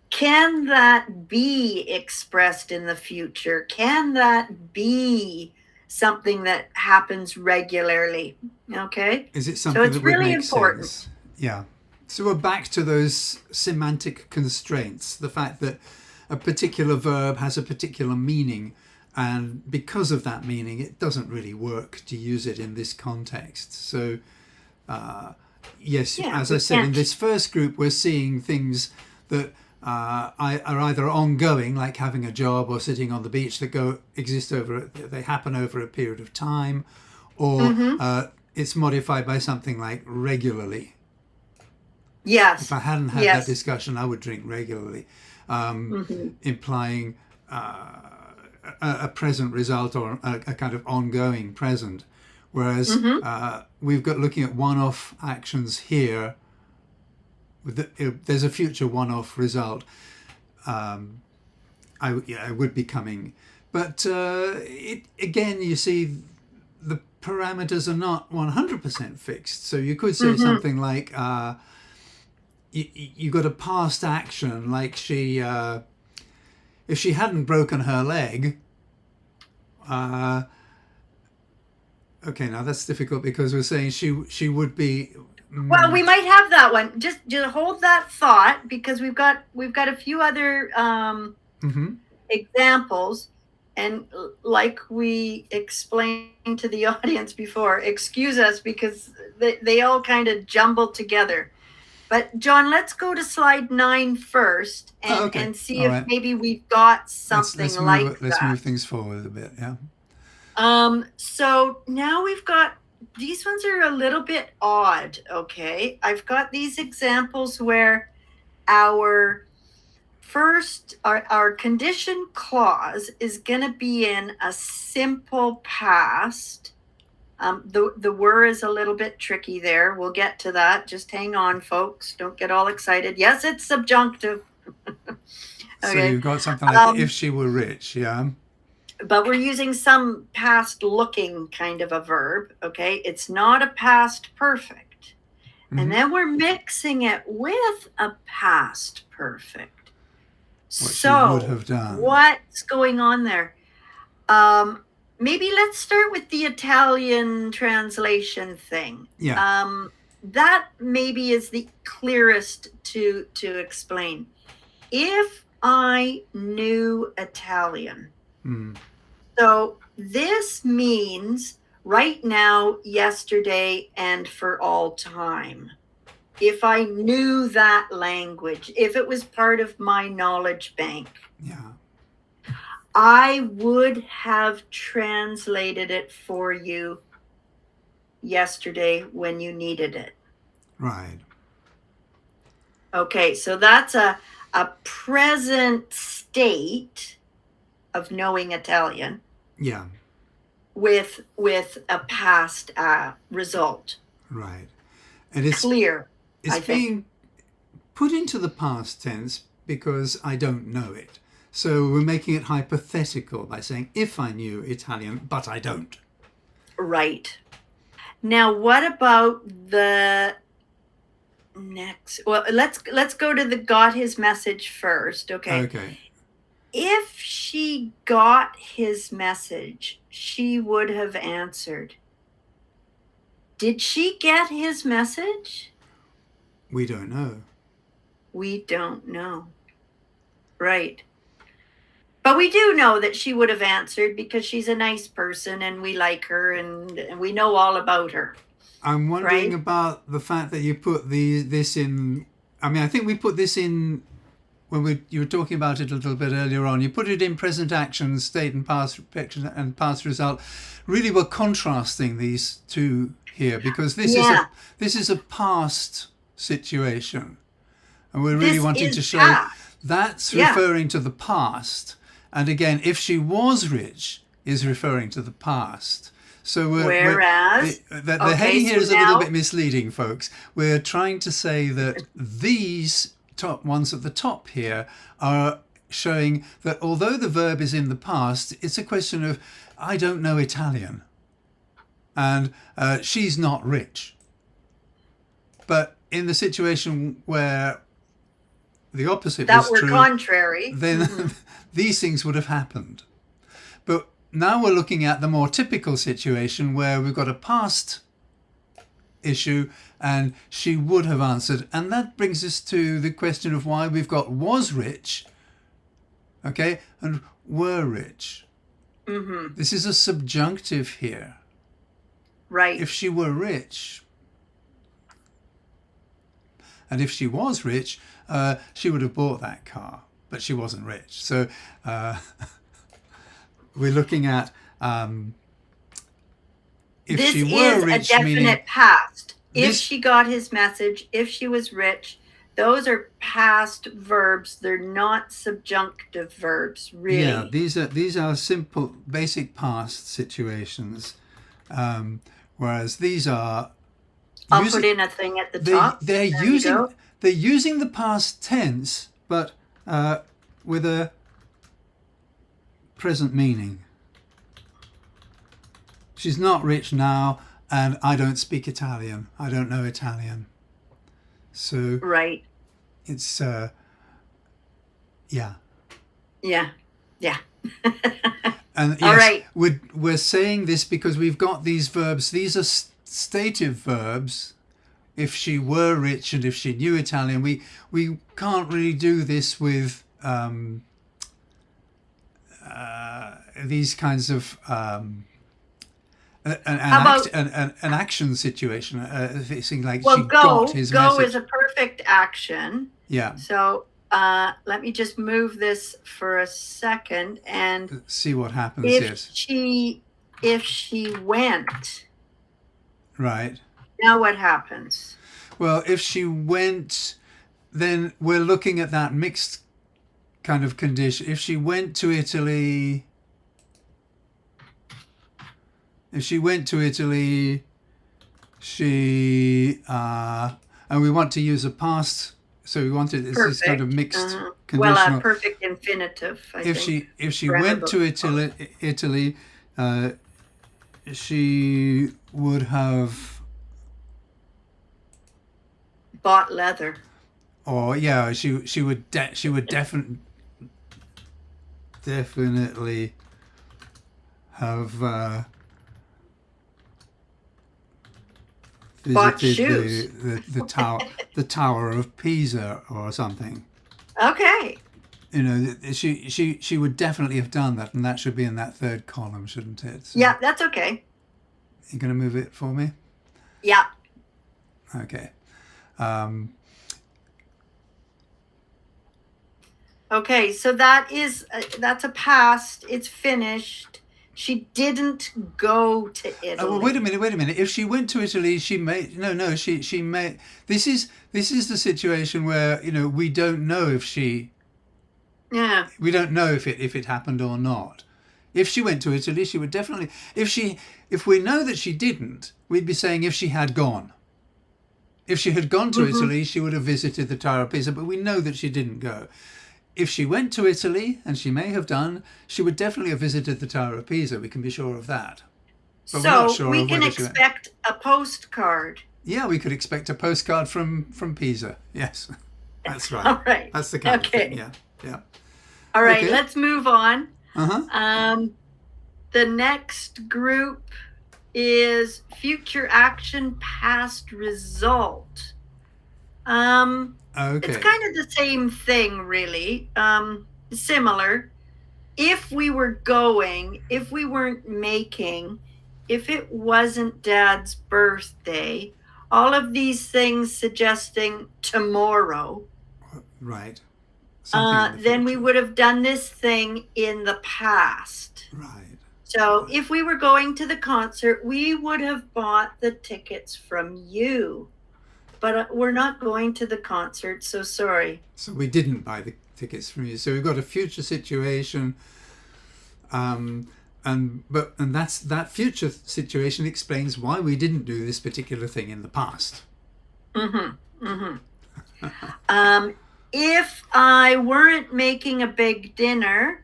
[SPEAKER 2] Can that be expressed in the future? Can that be something that happens regularly? Okay.
[SPEAKER 1] is it
[SPEAKER 2] So
[SPEAKER 1] something that
[SPEAKER 2] it's
[SPEAKER 1] would
[SPEAKER 2] really
[SPEAKER 1] make
[SPEAKER 2] important.
[SPEAKER 1] sense? Yeah. So we're back to those semantic constraints, the fact that a particular verb has a particular meaning, and because of that meaning, it doesn't really work to use it in this context. So, yes,
[SPEAKER 2] Yeah,
[SPEAKER 1] as I
[SPEAKER 2] we
[SPEAKER 1] said, in
[SPEAKER 2] can't.
[SPEAKER 1] this first group, we're seeing things that are either ongoing, like having a job or sitting on the beach, that they happen over a period of time, or
[SPEAKER 2] Hmm.
[SPEAKER 1] it's modified by something like regularly. If
[SPEAKER 2] Yes.
[SPEAKER 1] I hadn't had that
[SPEAKER 2] Yes.
[SPEAKER 1] discussion, I would drink regularly,
[SPEAKER 2] Hmm.
[SPEAKER 1] implying a present result or a kind of ongoing present. Whereas
[SPEAKER 2] Hmm.
[SPEAKER 1] we've got looking at one-off actions here. There's a future one-off result. I would be coming, but again, you see, the parameters are not 100% fixed. So you could say
[SPEAKER 2] Hmm.
[SPEAKER 1] something like. You got a past action like if she hadn't broken her leg, uh, okay, now that's difficult because we're saying she would be
[SPEAKER 2] Well, we might have that one. Just hold that thought, because we've got a few other examples, and like we explained to the audience before, excuse us because they all kind of jumbled together. But John, let's go to slide 9 first and see
[SPEAKER 1] all
[SPEAKER 2] if
[SPEAKER 1] right.
[SPEAKER 2] maybe we've got something like
[SPEAKER 1] Let's
[SPEAKER 2] that.
[SPEAKER 1] move things forward a bit. Yeah.
[SPEAKER 2] So now we've got, these ones are a little bit odd. Okay, I've got these examples where our condition clause is going to be in a simple past. The were is a little bit tricky there. We'll get to that. Just hang on, folks. Don't get all excited. Yes, it's subjunctive.
[SPEAKER 1] Okay. So you've got something like if she were rich, yeah.
[SPEAKER 2] But we're using some past looking kind of a verb. Okay, it's not a past perfect. And then we're mixing it with a past perfect.
[SPEAKER 1] What she would have done.
[SPEAKER 2] What's going on there? Maybe let's start with the Italian translation thing.
[SPEAKER 1] Yeah.
[SPEAKER 2] That maybe is the clearest to explain. If I knew Italian, so this means right now, yesterday, and for all time. If I knew that language, if it was part of my knowledge bank, I would have translated it for you yesterday when you needed it.
[SPEAKER 1] Right.
[SPEAKER 2] Okay, so that's a present state of knowing Italian.
[SPEAKER 1] Yeah.
[SPEAKER 2] With a past result.
[SPEAKER 1] Right. And it's
[SPEAKER 2] clear.
[SPEAKER 1] It's being put into the past tense because I don't know it. So we're making it hypothetical by saying, if I knew Italian, but I don't.
[SPEAKER 2] Right. Now, what about the next? Well, let's go to the got his message first. Okay.
[SPEAKER 1] Okay.
[SPEAKER 2] If she got his message, she would have answered. Did she get his message?
[SPEAKER 1] We don't know.
[SPEAKER 2] We don't know. Right. But we do know that she would have answered because she's a nice person and we like her and we know all about her.
[SPEAKER 1] I'm wondering about the fact that you put this in. I mean, I think we put this in when you were talking about it a little bit earlier on. You put it in present action, state and past and past result. Really, we're contrasting these two here because this is a past situation, and we're really wanting to show that's referring to the past. And again, if she was rich is referring to the past. So the heading here is a little bit misleading, folks. We're trying to say that these top ones at the top here are showing that although the verb is in the past, it's a question of I don't know Italian and she's not rich. But in the situation where the opposite was true,
[SPEAKER 2] contrary,
[SPEAKER 1] then these things would have happened. But now we're looking at the more typical situation where we've got a past issue and she would have answered. And that brings us to the question of why we've got was rich, okay, and were rich. This is a subjunctive here.
[SPEAKER 2] Right.
[SPEAKER 1] If she were rich, and if she was rich, she would have bought that car, but she wasn't rich. So we're looking at if
[SPEAKER 2] this
[SPEAKER 1] she were
[SPEAKER 2] is
[SPEAKER 1] rich,
[SPEAKER 2] a definite
[SPEAKER 1] meaning
[SPEAKER 2] past. If she got his message, if she was rich, those are past verbs. They're not subjunctive verbs, really.
[SPEAKER 1] Yeah, these are simple, basic past situations, whereas these are.
[SPEAKER 2] I'll put in a thing at the top.
[SPEAKER 1] They're using the past tense, but with a present meaning. She's not rich now, and I don't speak Italian. I don't know Italian. So it's yeah. And yes,
[SPEAKER 2] all right.
[SPEAKER 1] We're saying this because we've got these verbs. These are stative verbs if she were rich and if she knew Italian. We can't really do this with these kinds of
[SPEAKER 2] How about
[SPEAKER 1] an action situation. It's like
[SPEAKER 2] well,
[SPEAKER 1] she got his
[SPEAKER 2] go is
[SPEAKER 1] message.
[SPEAKER 2] a perfect action.
[SPEAKER 1] Yeah.
[SPEAKER 2] So let me just move this for a second and
[SPEAKER 1] See what happens. Yes.
[SPEAKER 2] if she went,
[SPEAKER 1] Right.
[SPEAKER 2] now what happens?
[SPEAKER 1] Well, if she went, then we're looking at that mixed kind of condition. If she went to Italy, she and we want to use a past, so we wanted this kind of
[SPEAKER 2] Perfect.
[SPEAKER 1] mixed
[SPEAKER 2] Well, a
[SPEAKER 1] conditional.
[SPEAKER 2] perfect infinitive, I
[SPEAKER 1] If
[SPEAKER 2] think.
[SPEAKER 1] she
[SPEAKER 2] Grammar
[SPEAKER 1] went to
[SPEAKER 2] book.
[SPEAKER 1] Italy, she would have,
[SPEAKER 2] Bought leather.
[SPEAKER 1] or yeah, she would definitely have
[SPEAKER 2] Bought
[SPEAKER 1] visited
[SPEAKER 2] shoes.
[SPEAKER 1] the Tower of Pisa or something.
[SPEAKER 2] Okay.
[SPEAKER 1] You know, she would definitely have done that, and that should be in that third column, shouldn't it? So
[SPEAKER 2] Yeah, that's okay.
[SPEAKER 1] you're going to move it for me?
[SPEAKER 2] Yeah.
[SPEAKER 1] Okay.
[SPEAKER 2] Okay, so that's a past. It's finished. She didn't go to Italy.
[SPEAKER 1] Well, wait a minute. If she went to Italy, she may no. She may. This is the situation where we don't know if she.
[SPEAKER 2] Yeah.
[SPEAKER 1] We don't know if it happened or not. If she went to Italy, she would definitely. If we know that she didn't, we'd be saying if she had gone. If she had gone to Italy, she would have visited the Tower of Pisa, but we know that she didn't go. If she went to Italy, and she may have done, she would definitely have visited the Tower of Pisa. We can be sure of that. But we're not
[SPEAKER 2] So
[SPEAKER 1] sure
[SPEAKER 2] we
[SPEAKER 1] of
[SPEAKER 2] can
[SPEAKER 1] whether she went.
[SPEAKER 2] expect a postcard.
[SPEAKER 1] Yeah, we could expect a postcard from Pisa. Yes, that's right.
[SPEAKER 2] All right.
[SPEAKER 1] That's the kind of thing.
[SPEAKER 2] Okay.
[SPEAKER 1] Yeah.
[SPEAKER 2] All right,
[SPEAKER 1] Okay.
[SPEAKER 2] let's move on.
[SPEAKER 1] Uh-huh.
[SPEAKER 2] The next group is future action, past result.
[SPEAKER 1] Okay.
[SPEAKER 2] It's kind of the same thing, really. Similar. If we were going, if we weren't making, if it wasn't Dad's birthday, all of these things suggesting tomorrow.
[SPEAKER 1] Right.
[SPEAKER 2] Then we would have done this thing in the past.
[SPEAKER 1] Right.
[SPEAKER 2] So if we were going to the concert, we would have bought the tickets from you. But we're not going to the concert, so sorry.
[SPEAKER 1] So we didn't buy the tickets from you. So we've got a future situation, and that future situation explains why we didn't do this particular thing in the past.
[SPEAKER 2] If I weren't making a big dinner,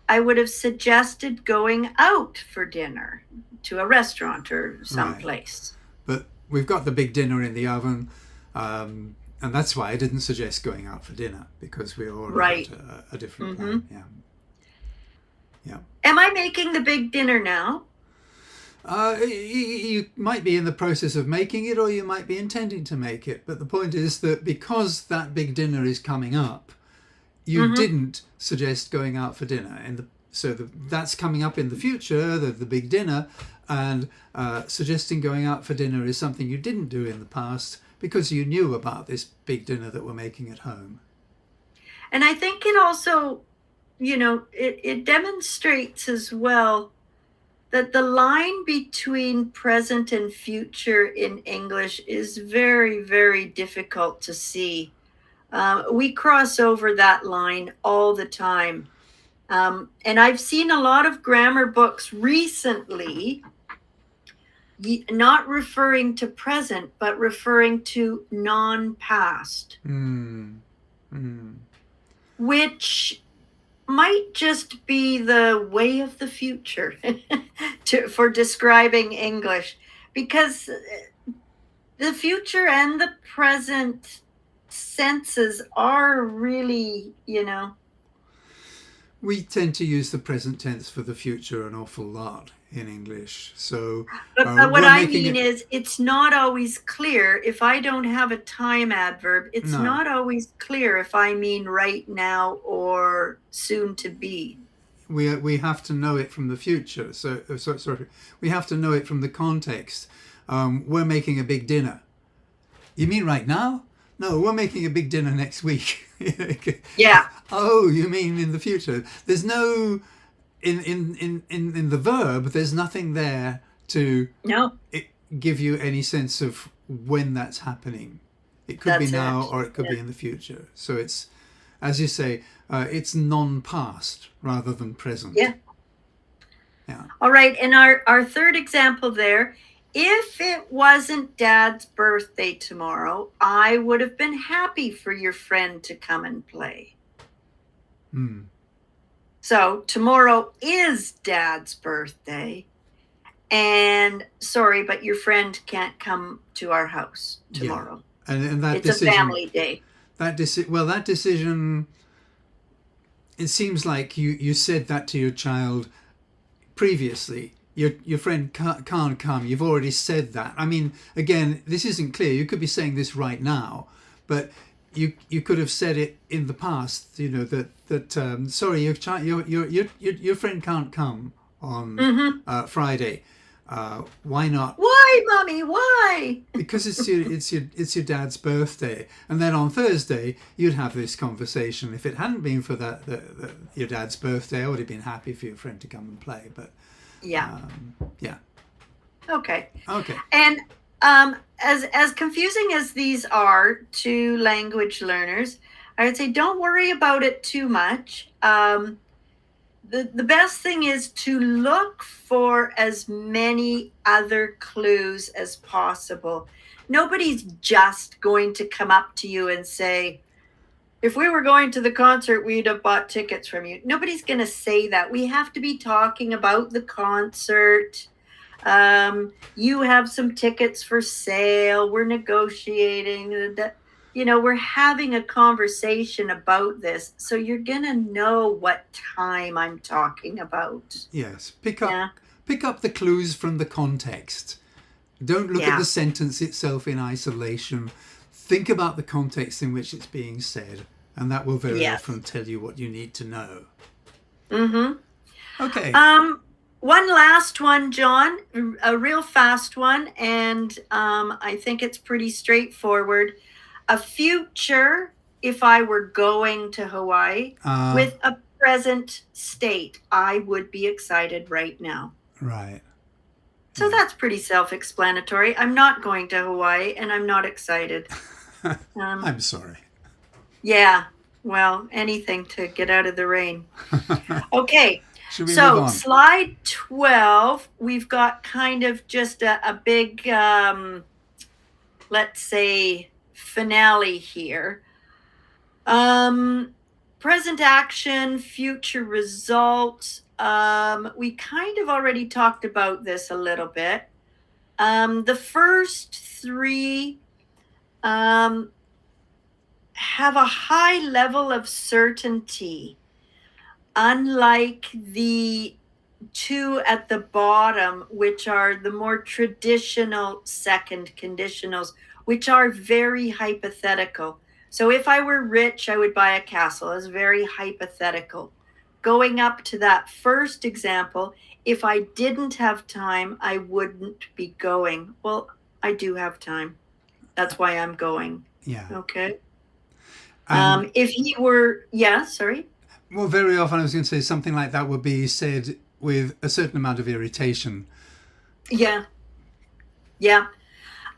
[SPEAKER 2] I would have suggested going out for dinner to a restaurant or someplace.
[SPEAKER 1] But we've got the big dinner in the oven, and that's why I didn't suggest going out for dinner, because we already got a different plan. Yeah.
[SPEAKER 2] Am I making the big dinner now?
[SPEAKER 1] You might be in the process of making it, or you might be intending to make it. But the point is that because that big dinner is coming up, you didn't suggest going out for dinner. That's coming up in the future, the big dinner, and suggesting going out for dinner is something you didn't do in the past because you knew about this big dinner that we're making at home.
[SPEAKER 2] And I think it also, it demonstrates as well that the line between present and future in English is very, very difficult to see. We cross over that line all the time. And I've seen a lot of grammar books recently not referring to present, but referring to non-past, which might just be the way of the future for describing English, because the future and the present senses are really,
[SPEAKER 1] We tend to use the present tense for the future an awful lot in English. So
[SPEAKER 2] But what
[SPEAKER 1] we're
[SPEAKER 2] I
[SPEAKER 1] making
[SPEAKER 2] mean
[SPEAKER 1] it.
[SPEAKER 2] is, it's not always clear if I don't have a time adverb. It's
[SPEAKER 1] No,
[SPEAKER 2] not always clear if I mean right now or soon to be.
[SPEAKER 1] we have to know it from the future. Sorry, we have to know it from the context. We're making a big dinner. You mean right now? No, we're making a big dinner next week.
[SPEAKER 2] Yeah,
[SPEAKER 1] Oh, you mean in the future? There's no in the verb. There's nothing there to
[SPEAKER 2] no,
[SPEAKER 1] give you any sense of when that's happening. It could be
[SPEAKER 2] that's
[SPEAKER 1] now
[SPEAKER 2] it.
[SPEAKER 1] or it could
[SPEAKER 2] Yeah.
[SPEAKER 1] be in the future. So it's, as you say, it's non-past rather than present.
[SPEAKER 2] Yeah.
[SPEAKER 1] Yeah.
[SPEAKER 2] All right. And our third example there, if it wasn't Dad's birthday tomorrow, I would have been happy for your friend to come and play.
[SPEAKER 1] Hmm.
[SPEAKER 2] So tomorrow is Dad's birthday. And sorry, but your friend can't come to our house
[SPEAKER 1] Yeah.
[SPEAKER 2] tomorrow.
[SPEAKER 1] And that
[SPEAKER 2] It's a
[SPEAKER 1] decision,
[SPEAKER 2] family day.
[SPEAKER 1] that decision. It seems like you said that to your child previously. Your friend can't come. You've already said that. I mean, again, this isn't clear. You could be saying this right now, but you could have said it in the past. You know that sorry, your friend can't come on
[SPEAKER 2] Mm-hmm.
[SPEAKER 1] Friday. Why not?
[SPEAKER 2] Why, Mommy? Why?
[SPEAKER 1] Because it's your dad's birthday, and then on Thursday you'd have this conversation. If it hadn't been for your dad's birthday, I would have been happy for your friend to come and play. But
[SPEAKER 2] Yeah.
[SPEAKER 1] yeah,
[SPEAKER 2] Okay.
[SPEAKER 1] okay,
[SPEAKER 2] And as confusing as these are to language learners, I would say don't worry about it too much. The best thing is to look for as many other clues as possible. Nobody's just going to come up to you and say, if we were going to the concert, we'd have bought tickets from you. Nobody's going to say that. We have to be talking about the concert. You have some tickets for sale. We're negotiating. We're having a conversation about this. So you're going to know what time I'm talking about.
[SPEAKER 1] yes.
[SPEAKER 2] Yeah.
[SPEAKER 1] Pick up the clues from the context. Don't look at
[SPEAKER 2] Yeah.
[SPEAKER 1] the sentence itself in isolation. Think about the context in which it's being said, and that will very
[SPEAKER 2] Yes.
[SPEAKER 1] often tell you what you need to know.
[SPEAKER 2] Mm-hmm.
[SPEAKER 1] Okay.
[SPEAKER 2] One last one, John, a real fast one, and I think it's pretty straightforward. A future, if I were going to Hawaii, with a present state, I would be excited right now.
[SPEAKER 1] Right.
[SPEAKER 2] So that's pretty self-explanatory. I'm not going to Hawaii, and I'm not excited.
[SPEAKER 1] I'm sorry.
[SPEAKER 2] Yeah, well, anything to get out of the rain. Okay.
[SPEAKER 1] Should we move
[SPEAKER 2] So
[SPEAKER 1] on?
[SPEAKER 2] slide 12, we've got kind of just a big, let's say, finale here. Present action, future result. We kind of already talked about this a little bit. The first three have a high level of certainty, unlike the two at the bottom, which are the more traditional second conditionals, which are very hypothetical. So if I were rich, I would buy a castle. It's very hypothetical. Going up to that first example, if I didn't have time, I wouldn't be going. Well, I do have time. That's why I'm going.
[SPEAKER 1] Yeah.
[SPEAKER 2] Okay.
[SPEAKER 1] And,
[SPEAKER 2] If he were, yeah, sorry.
[SPEAKER 1] well, very often I was going to say something like that would be said with a certain amount of irritation.
[SPEAKER 2] Yeah. Yeah.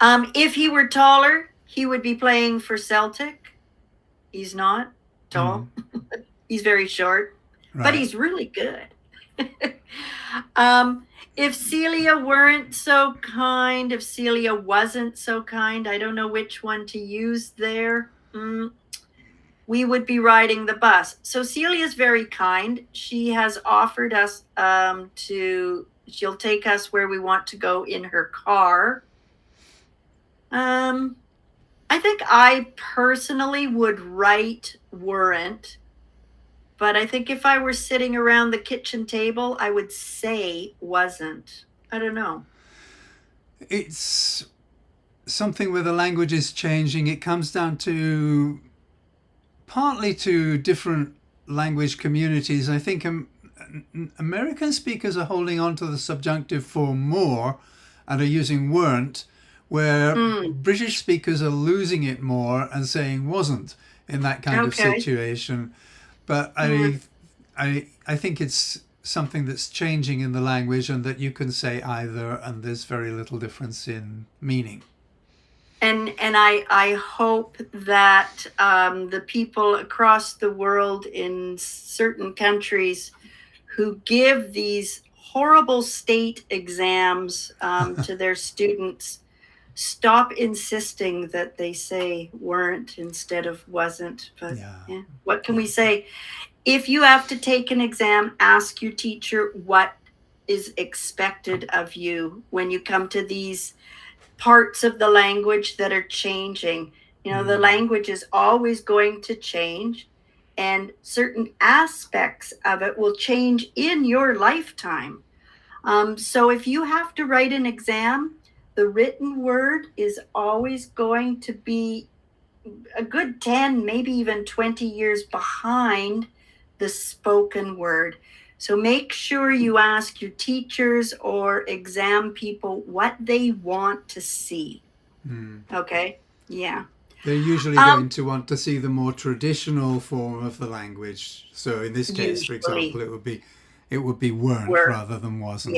[SPEAKER 2] If he were taller, he would be playing for Celtic. He's not tall. He's very short,
[SPEAKER 1] Right.
[SPEAKER 2] but he's really good. If Celia weren't so kind, if Celia wasn't so kind, I don't know which one to use there. We would be riding the bus. So Celia's very kind. She has offered us she'll take us where we want to go in her car. I think I personally would write weren't. But I think if I were sitting around the kitchen table, I would say wasn't. I don't know.
[SPEAKER 1] It's something where the language is changing. It comes down to partly to different language communities. I think American speakers are holding on to the subjunctive form more and are using weren't, where
[SPEAKER 2] Mm,
[SPEAKER 1] British speakers are losing it more and saying wasn't in that kind of
[SPEAKER 2] okay.
[SPEAKER 1] situation. But
[SPEAKER 2] Mm.
[SPEAKER 1] I think it's something that's changing in the language, and that you can say either, and there's very little difference in meaning.
[SPEAKER 2] And I hope that the people across the world in certain countries who give these horrible state exams to their students stop insisting that they say weren't instead of wasn't. But
[SPEAKER 1] Yeah,
[SPEAKER 2] yeah, what can
[SPEAKER 1] yeah,
[SPEAKER 2] we say? If you have to take an exam, ask your teacher what is expected of you when you come to these parts of the language that are changing. You know, the
[SPEAKER 1] mm,
[SPEAKER 2] language is always going to change, and certain aspects of it will change in your lifetime. So if you have to write an exam, the written word is always going to be a good 10, maybe even 20 years behind the spoken word. So make sure you ask your teachers or exam people what they want to see.
[SPEAKER 1] mm.
[SPEAKER 2] Okay? Yeah.
[SPEAKER 1] They're usually
[SPEAKER 2] Um
[SPEAKER 1] going to want to see the more traditional form of the language. So in this case, for example,
[SPEAKER 2] usually
[SPEAKER 1] it would be weren't
[SPEAKER 2] we're
[SPEAKER 1] rather than
[SPEAKER 2] yeah.
[SPEAKER 1] wasn't.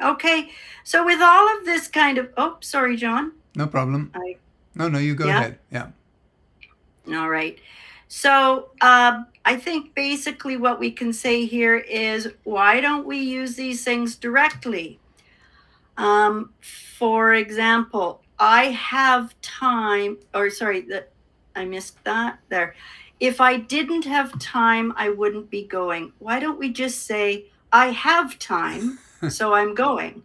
[SPEAKER 2] Okay. So with all of this kind of oh, sorry, John.
[SPEAKER 1] No problem.
[SPEAKER 2] I
[SPEAKER 1] No, no, you go
[SPEAKER 2] yeah.
[SPEAKER 1] ahead. Yeah.
[SPEAKER 2] All right. So I think basically what we can say here is why don't we use these things directly? For example, I have time, or sorry, that I missed that there. If I didn't have time, I wouldn't be going. Why don't we just say, I have time, so I'm going?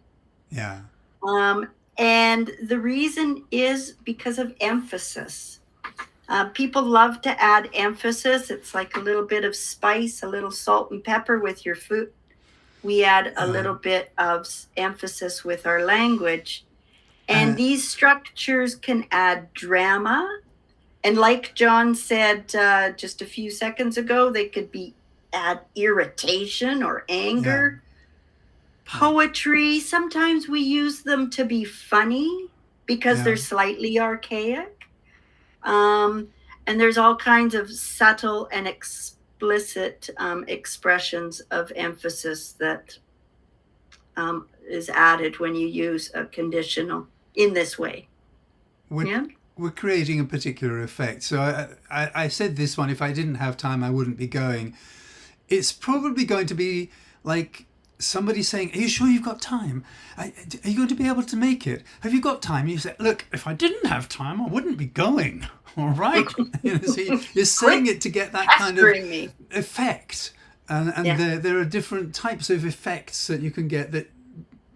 [SPEAKER 1] Yeah.
[SPEAKER 2] Um, and the reason is because of emphasis. People love to add emphasis. It's like a little bit of spice, a little salt and pepper with your food. We add a
[SPEAKER 1] Uh,
[SPEAKER 2] little bit of emphasis with our language. And
[SPEAKER 1] uh,
[SPEAKER 2] these structures can add drama. And like John said just a few seconds ago, they could be add irritation or
[SPEAKER 1] yeah.
[SPEAKER 2] anger.
[SPEAKER 1] Yeah.
[SPEAKER 2] Poetry, sometimes we use them to be funny because
[SPEAKER 1] Yeah.
[SPEAKER 2] they're slightly archaic. Um, and there's all kinds of subtle and explicit expressions of emphasis that is added when you use a conditional in this way.
[SPEAKER 1] We're,
[SPEAKER 2] Yeah.
[SPEAKER 1] we're creating a particular effect. So I said this one, if I didn't have time, I wouldn't be going. It's probably going to be like somebody saying, "Are you sure you've got time? Are you going to be able to make it? Have you got time?" You say, "Look, if I didn't have time, I wouldn't be going." All right, so you're saying
[SPEAKER 2] Quit
[SPEAKER 1] it to get that kind of
[SPEAKER 2] pestering me.
[SPEAKER 1] effect, and
[SPEAKER 2] Yeah.
[SPEAKER 1] there are different types of effects that you can get that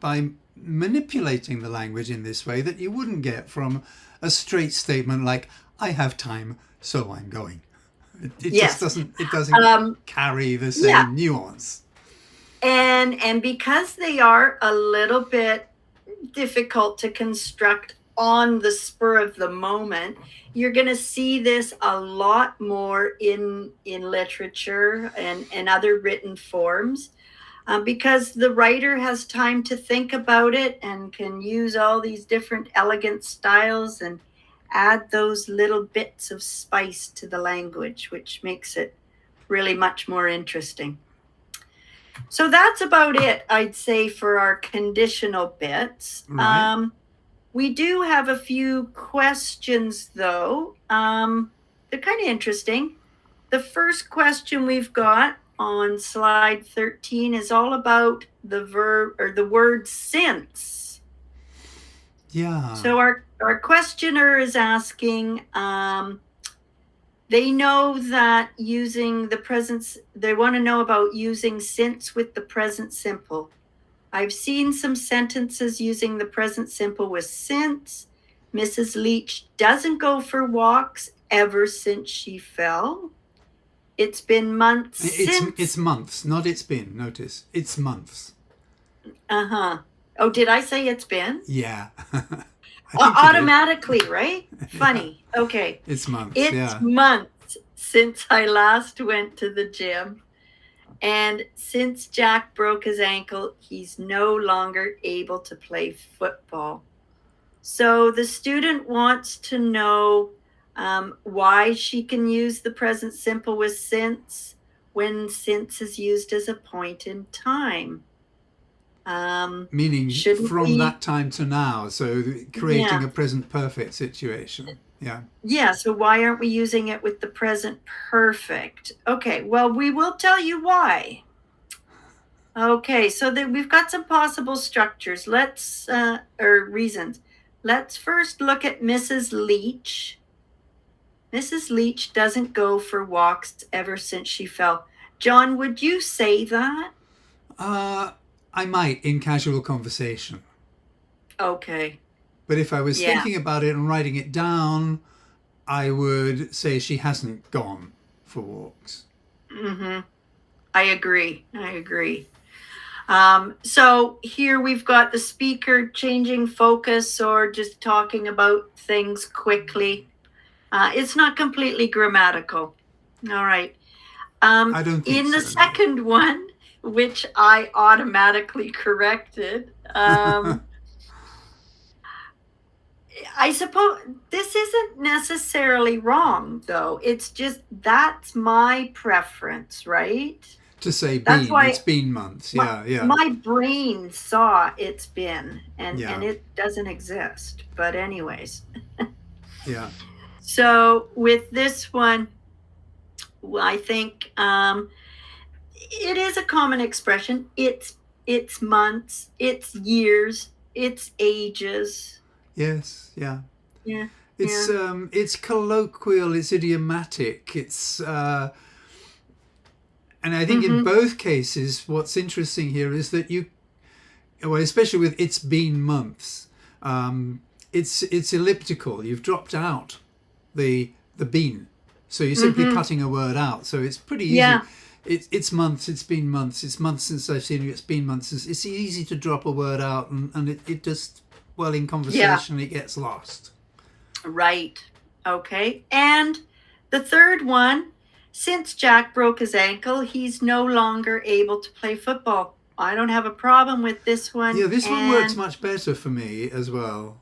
[SPEAKER 1] by manipulating the language in this way that you wouldn't get from a straight statement like "I have time, so I'm going." It just
[SPEAKER 2] Yes.
[SPEAKER 1] doesn't
[SPEAKER 2] Um,
[SPEAKER 1] carry the
[SPEAKER 2] yeah.
[SPEAKER 1] same nuance.
[SPEAKER 2] And because they are a little bit difficult to construct on the spur of the moment, you're going to see this a lot more in literature and other written forms because the writer has time to think about it and can use all these different elegant styles and add those little bits of spice to the language, which makes it really much more interesting. So that's about it, I'd say, for our conditional bits.
[SPEAKER 1] Right.
[SPEAKER 2] We do have a few questions, though. They're kind of interesting. The first question we've got on slide 13 is all about the verb or the word since.
[SPEAKER 1] Yeah.
[SPEAKER 2] So our questioner is asking, they know that using the present, they want to know about using since with the present simple. I've seen some sentences using the present simple with since. Mrs. Leach doesn't go for walks ever since she fell. It's been months since.
[SPEAKER 1] It's months, not it's been. Notice it's months.
[SPEAKER 2] Uh-huh. Oh, did I say it's been?
[SPEAKER 1] Yeah, I think you did.
[SPEAKER 2] Automatically, right?
[SPEAKER 1] Yeah,
[SPEAKER 2] Funny. Okay.
[SPEAKER 1] it's months.
[SPEAKER 2] It's
[SPEAKER 1] Yeah.
[SPEAKER 2] months since I last went to the gym. And since Jack broke his ankle, he's no longer able to play football. So the student wants to know why she can use the present simple with since when since is used as a point in time.
[SPEAKER 1] Meaning
[SPEAKER 2] Shouldn't
[SPEAKER 1] from
[SPEAKER 2] we?
[SPEAKER 1] that time to now, so creating
[SPEAKER 2] Yeah.
[SPEAKER 1] a present perfect situation. Yeah.
[SPEAKER 2] Yeah. So why aren't we using it with the present perfect? Okay. Well, we will tell you why. Okay. So then we've got some possible structures. Or reasons. Let's first look at Mrs. Leach. Mrs. Leach doesn't go for walks ever since she fell. John, would you say that?
[SPEAKER 1] I might in casual conversation,
[SPEAKER 2] Okay.
[SPEAKER 1] but if I was
[SPEAKER 2] Yeah.
[SPEAKER 1] thinking about it and writing it down, I would say she hasn't gone for walks.
[SPEAKER 2] Mm-hmm. I agree. I agree. So here we've got the speaker changing focus or just talking about things quickly. It's not completely grammatical. All right.
[SPEAKER 1] I don't think
[SPEAKER 2] In the
[SPEAKER 1] so. No.
[SPEAKER 2] second one, which I automatically corrected, I suppose this isn't necessarily wrong, though. It's just that's my preference, right?
[SPEAKER 1] To say
[SPEAKER 2] That's
[SPEAKER 1] been,
[SPEAKER 2] why
[SPEAKER 1] it's been months. Yeah, yeah,
[SPEAKER 2] my brain saw it's been, and
[SPEAKER 1] yeah,
[SPEAKER 2] it doesn't exist. But anyways,
[SPEAKER 1] yeah.
[SPEAKER 2] so with this one, I think it is a common expression. It's months, it's years, it's ages.
[SPEAKER 1] Yes, yeah.
[SPEAKER 2] Yeah, yeah.
[SPEAKER 1] It's colloquial, it's idiomatic, and I think in
[SPEAKER 2] Mm-hmm.
[SPEAKER 1] both cases, what's interesting here is that well, especially with it's been months, it's elliptical. You've dropped out the been, so you're simply
[SPEAKER 2] Mm-hmm.
[SPEAKER 1] cutting a word out. So it's pretty easy.
[SPEAKER 2] Yeah,
[SPEAKER 1] It's months. It's been months. It's months since I've seen you. It's been months. It's easy to drop a word out, and it just, well, in
[SPEAKER 2] yeah.
[SPEAKER 1] conversation it gets lost.
[SPEAKER 2] Right. Okay. And the third one, since Jack broke his ankle, he's no longer able to play football. I don't have a problem with this one.
[SPEAKER 1] Yeah, this one works
[SPEAKER 2] And
[SPEAKER 1] much better for me as well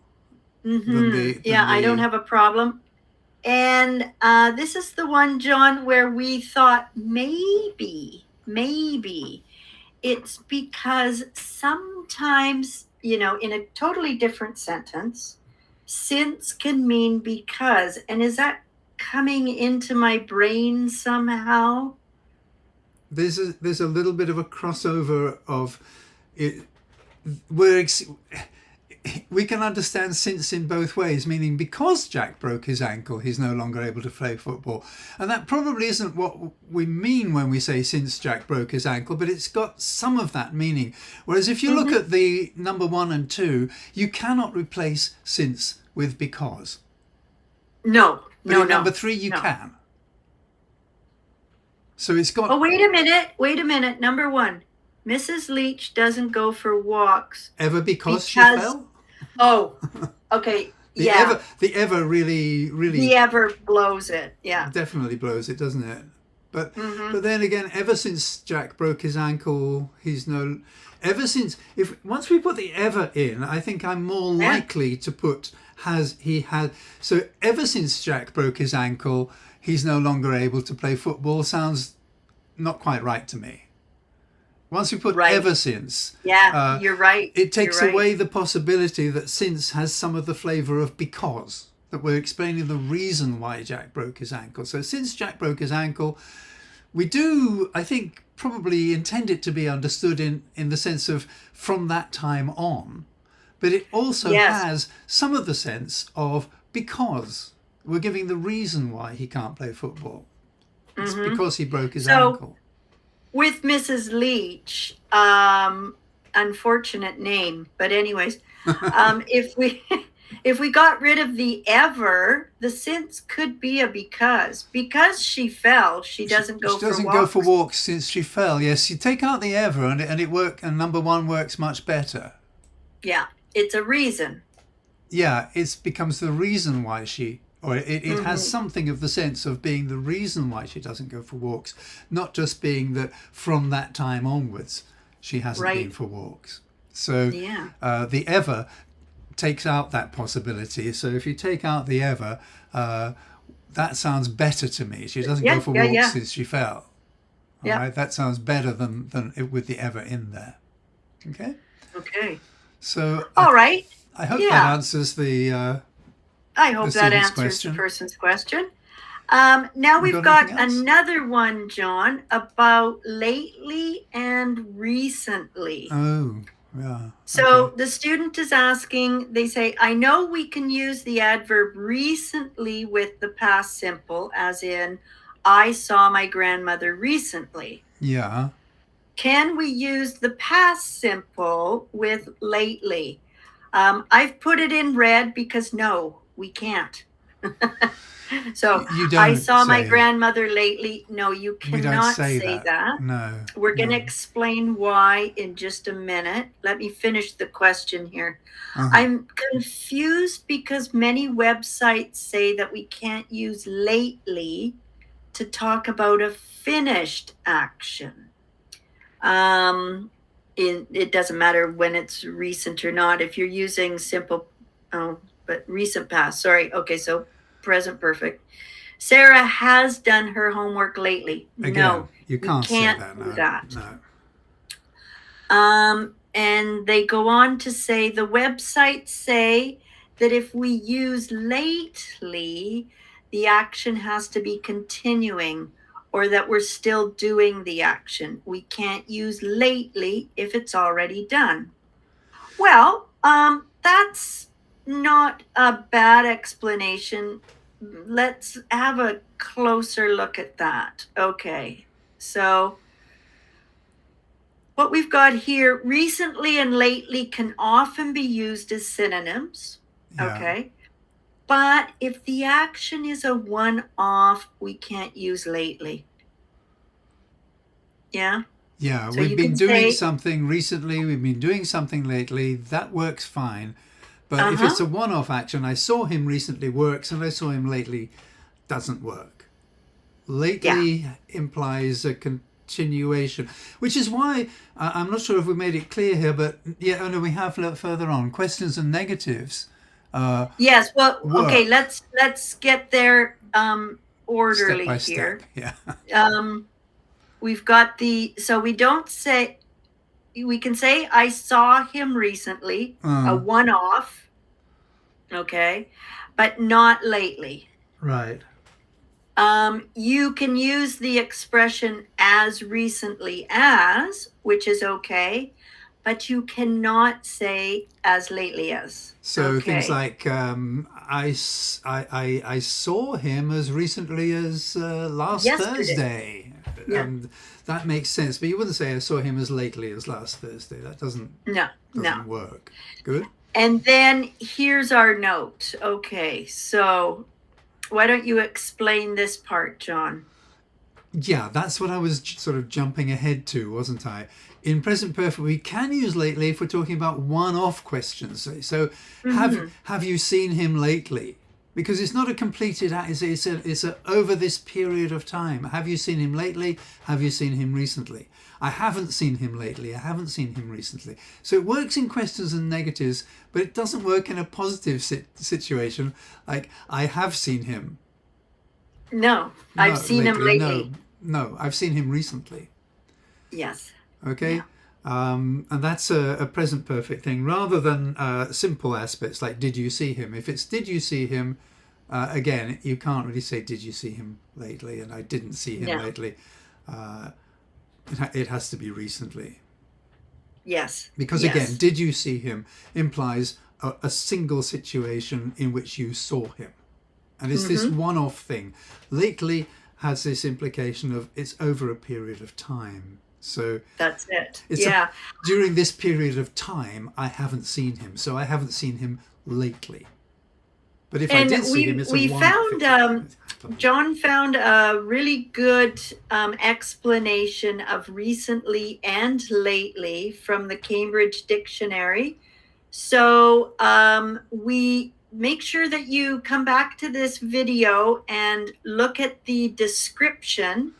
[SPEAKER 1] than
[SPEAKER 2] yeah, I don't
[SPEAKER 1] the.
[SPEAKER 2] have a problem. And this is the one, John, where we thought maybe it's because sometimes, in a totally different sentence, since can mean because. And is that coming into my brain somehow?
[SPEAKER 1] There's a little bit of a crossover of it. We can understand since in both ways, meaning because Jack broke his ankle, he's no longer able to play football. And that probably isn't what we mean when we say since Jack broke his ankle, but it's got some of that meaning. Whereas if you look at the number 1 and 2, you cannot replace since with because.
[SPEAKER 2] No,
[SPEAKER 1] But
[SPEAKER 2] no,
[SPEAKER 1] in
[SPEAKER 2] no.
[SPEAKER 1] number 3, you
[SPEAKER 2] no.
[SPEAKER 1] can. So it's got
[SPEAKER 2] Oh, wait a minute. Number 1. Mrs. Leach doesn't go for walks
[SPEAKER 1] ever because she
[SPEAKER 2] because.
[SPEAKER 1] fell.
[SPEAKER 2] Oh, okay.
[SPEAKER 1] The
[SPEAKER 2] Yeah.
[SPEAKER 1] ever really
[SPEAKER 2] The ever blows it. Yeah.
[SPEAKER 1] definitely blows it, doesn't it? But
[SPEAKER 2] Mm-hmm.
[SPEAKER 1] but then again, ever since Jack broke his ankle, he's no. Ever since, if once we put the ever in, I think I'm more likely to put has he had. So ever since Jack broke his ankle, he's no longer able to play football. Sounds not quite right to me. Once we put
[SPEAKER 2] Right.
[SPEAKER 1] ever since,
[SPEAKER 2] Yeah, you're right.
[SPEAKER 1] it takes
[SPEAKER 2] You're right.
[SPEAKER 1] away the possibility that since has some of the flavour of because, that we're explaining the reason why Jack broke his ankle. So since Jack broke his ankle, we do, I think, probably intend it to be understood in the sense of from that time on, but it also
[SPEAKER 2] Yes.
[SPEAKER 1] has some of the sense of because. We're giving the reason why he can't play football. It's because he broke his ankle.
[SPEAKER 2] With Mrs. Leach, unfortunate name, but anyways, If we got rid of the ever, the since could be a because. Because she fell, she doesn't go
[SPEAKER 1] She
[SPEAKER 2] for
[SPEAKER 1] doesn't
[SPEAKER 2] walks.
[SPEAKER 1] go for walks since she fell. Yes, you take out the ever, and and number one works much better.
[SPEAKER 2] Yeah, it's a reason.
[SPEAKER 1] Yeah, it becomes the reason why it has
[SPEAKER 2] Mm-hmm.
[SPEAKER 1] something of the sense of being the reason why she doesn't go for walks, not just being that from that time onwards she hasn't been
[SPEAKER 2] Right.
[SPEAKER 1] for walks. So
[SPEAKER 2] Yeah.
[SPEAKER 1] the ever takes out that possibility. So if you take out the ever, that sounds better to me. She doesn't go
[SPEAKER 2] Yeah.
[SPEAKER 1] for
[SPEAKER 2] Yeah.
[SPEAKER 1] walks
[SPEAKER 2] Yeah.
[SPEAKER 1] since she fell. All
[SPEAKER 2] Yeah.
[SPEAKER 1] right, that sounds better than it, with the ever in there. Okay,
[SPEAKER 2] Okay.
[SPEAKER 1] so
[SPEAKER 2] All right.
[SPEAKER 1] I hope that
[SPEAKER 2] Yeah.
[SPEAKER 1] answers
[SPEAKER 2] I
[SPEAKER 1] the
[SPEAKER 2] hope that
[SPEAKER 1] student's
[SPEAKER 2] answers the
[SPEAKER 1] question.
[SPEAKER 2] person's question. Now
[SPEAKER 1] We
[SPEAKER 2] we've
[SPEAKER 1] got anything
[SPEAKER 2] got
[SPEAKER 1] else?
[SPEAKER 2] another one, John, about lately and recently.
[SPEAKER 1] Oh, yeah.
[SPEAKER 2] So
[SPEAKER 1] Okay.
[SPEAKER 2] the student is asking, they say, I know we can use the adverb recently with the past simple, as in, I saw my grandmother recently.
[SPEAKER 1] Yeah.
[SPEAKER 2] Can we use the past simple with lately? I've put it in red because no, we can't. So
[SPEAKER 1] You
[SPEAKER 2] I
[SPEAKER 1] don't
[SPEAKER 2] saw my
[SPEAKER 1] say.
[SPEAKER 2] grandmother lately. No, you
[SPEAKER 1] We don't
[SPEAKER 2] cannot
[SPEAKER 1] say
[SPEAKER 2] say
[SPEAKER 1] that.
[SPEAKER 2] that.
[SPEAKER 1] No.
[SPEAKER 2] We're going to
[SPEAKER 1] No.
[SPEAKER 2] explain why in just a minute. Let me finish the question here.
[SPEAKER 1] Uh-huh.
[SPEAKER 2] I'm confused because many websites say that we can't use lately to talk about a finished action. It doesn't matter when it's recent or not. If you're using simple, but recent past, sorry. Okay, so present perfect. Sarah has done her homework lately.
[SPEAKER 1] Again,
[SPEAKER 2] No,
[SPEAKER 1] you
[SPEAKER 2] we
[SPEAKER 1] can't say
[SPEAKER 2] can't
[SPEAKER 1] that.
[SPEAKER 2] do
[SPEAKER 1] No.
[SPEAKER 2] that.
[SPEAKER 1] No.
[SPEAKER 2] And they go on to say the websites say that if we use lately, the action has to be continuing or that we're still doing the action. We can't use lately if it's already done. Well, that's not a bad explanation. Let's have a closer look at that. Okay, so what we've got here, recently and lately can often be used as synonyms.
[SPEAKER 1] Yeah.
[SPEAKER 2] Okay. But if the action is a one off, we can't use lately. Yeah.
[SPEAKER 1] Yeah.
[SPEAKER 2] So
[SPEAKER 1] We've
[SPEAKER 2] you
[SPEAKER 1] been
[SPEAKER 2] can
[SPEAKER 1] doing
[SPEAKER 2] say,
[SPEAKER 1] something recently. We've been doing something lately. That works fine. But if
[SPEAKER 2] uh-huh.
[SPEAKER 1] it's a one-off action, I saw him recently works, and I saw him lately, doesn't work.
[SPEAKER 2] Yeah.
[SPEAKER 1] Lately implies a continuation, which is why I'm not sure if we made it clear here, but yeah, oh no, we have further on questions and negatives.
[SPEAKER 2] Yes. Well, okay,
[SPEAKER 1] Work
[SPEAKER 2] let's get there
[SPEAKER 1] step
[SPEAKER 2] orderly
[SPEAKER 1] by step.
[SPEAKER 2] here.
[SPEAKER 1] Yeah.
[SPEAKER 2] We've got so we don't say, we can say I saw him recently, a one off, okay, but not lately.
[SPEAKER 1] Right.
[SPEAKER 2] You can use the expression as recently as, which is okay, but you cannot say as lately as.
[SPEAKER 1] So things
[SPEAKER 2] Okay.
[SPEAKER 1] like I saw him as recently as last
[SPEAKER 2] Yesterday.
[SPEAKER 1] Thursday,
[SPEAKER 2] Yeah.
[SPEAKER 1] and that makes sense. But you wouldn't say I saw him as lately as last Thursday. That doesn't
[SPEAKER 2] No.
[SPEAKER 1] work. Good.
[SPEAKER 2] And then here's our note. Okay, so why don't you explain this part, John?
[SPEAKER 1] Yeah, that's what I was sort of jumping ahead to, wasn't I? In present perfect, we can use lately if we're talking about one-off questions. So have you seen him lately? Because it's not a completed act. It's a over this period of time. Have you seen him lately? Have you seen him recently? I haven't seen him lately. I haven't seen him recently. So it works in questions and negatives, but it doesn't work in a positive situation like I have seen him.
[SPEAKER 2] No, I've seen him lately.
[SPEAKER 1] No, I've seen him recently.
[SPEAKER 2] Yes.
[SPEAKER 1] Okay.
[SPEAKER 2] Yeah.
[SPEAKER 1] And that's a present perfect thing rather than simple aspects like did you see him. If it's did you see him, again, you can't really say did you see him lately and I didn't see him lately. It has to be recently.
[SPEAKER 2] Yes.
[SPEAKER 1] Because again, did you see him implies a single situation in which you saw him. And it's this one-off thing. Lately has this implication of it's over a period of time. So
[SPEAKER 2] that's it.
[SPEAKER 1] During this period of time, I haven't seen him. So I haven't seen him lately. But if I
[SPEAKER 2] And
[SPEAKER 1] did see him, it's a
[SPEAKER 2] we
[SPEAKER 1] one-off.
[SPEAKER 2] found John found a really good explanation of recently and lately from the Cambridge Dictionary. So we make sure that you come back to this video and look at the description,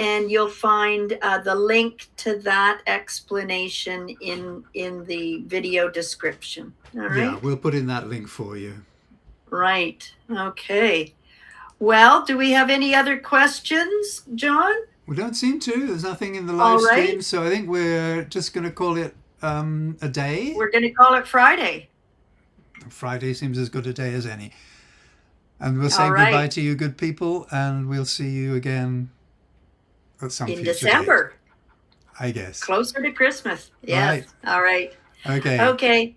[SPEAKER 2] and you'll find the link to that explanation in the video description. All right.
[SPEAKER 1] Yeah, we'll put in that link for you.
[SPEAKER 2] Right. Okay. Well, do we have any other questions, John?
[SPEAKER 1] We don't seem to. There's nothing in the
[SPEAKER 2] All
[SPEAKER 1] live
[SPEAKER 2] right.
[SPEAKER 1] stream, so I think we're just going to call it a day.
[SPEAKER 2] We're going to call it Friday.
[SPEAKER 1] Friday seems as good a day as any. And we'll say
[SPEAKER 2] All right.
[SPEAKER 1] goodbye to you, good people, and we'll see you again at some
[SPEAKER 2] In
[SPEAKER 1] future
[SPEAKER 2] December.
[SPEAKER 1] date, I guess.
[SPEAKER 2] Closer to Christmas. Yes.
[SPEAKER 1] Right.
[SPEAKER 2] All right.
[SPEAKER 1] Okay.
[SPEAKER 2] Okay.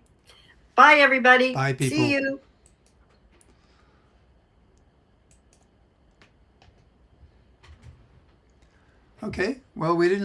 [SPEAKER 2] Bye, everybody.
[SPEAKER 1] Bye, people.
[SPEAKER 2] See you.
[SPEAKER 1] Okay. Well, we didn't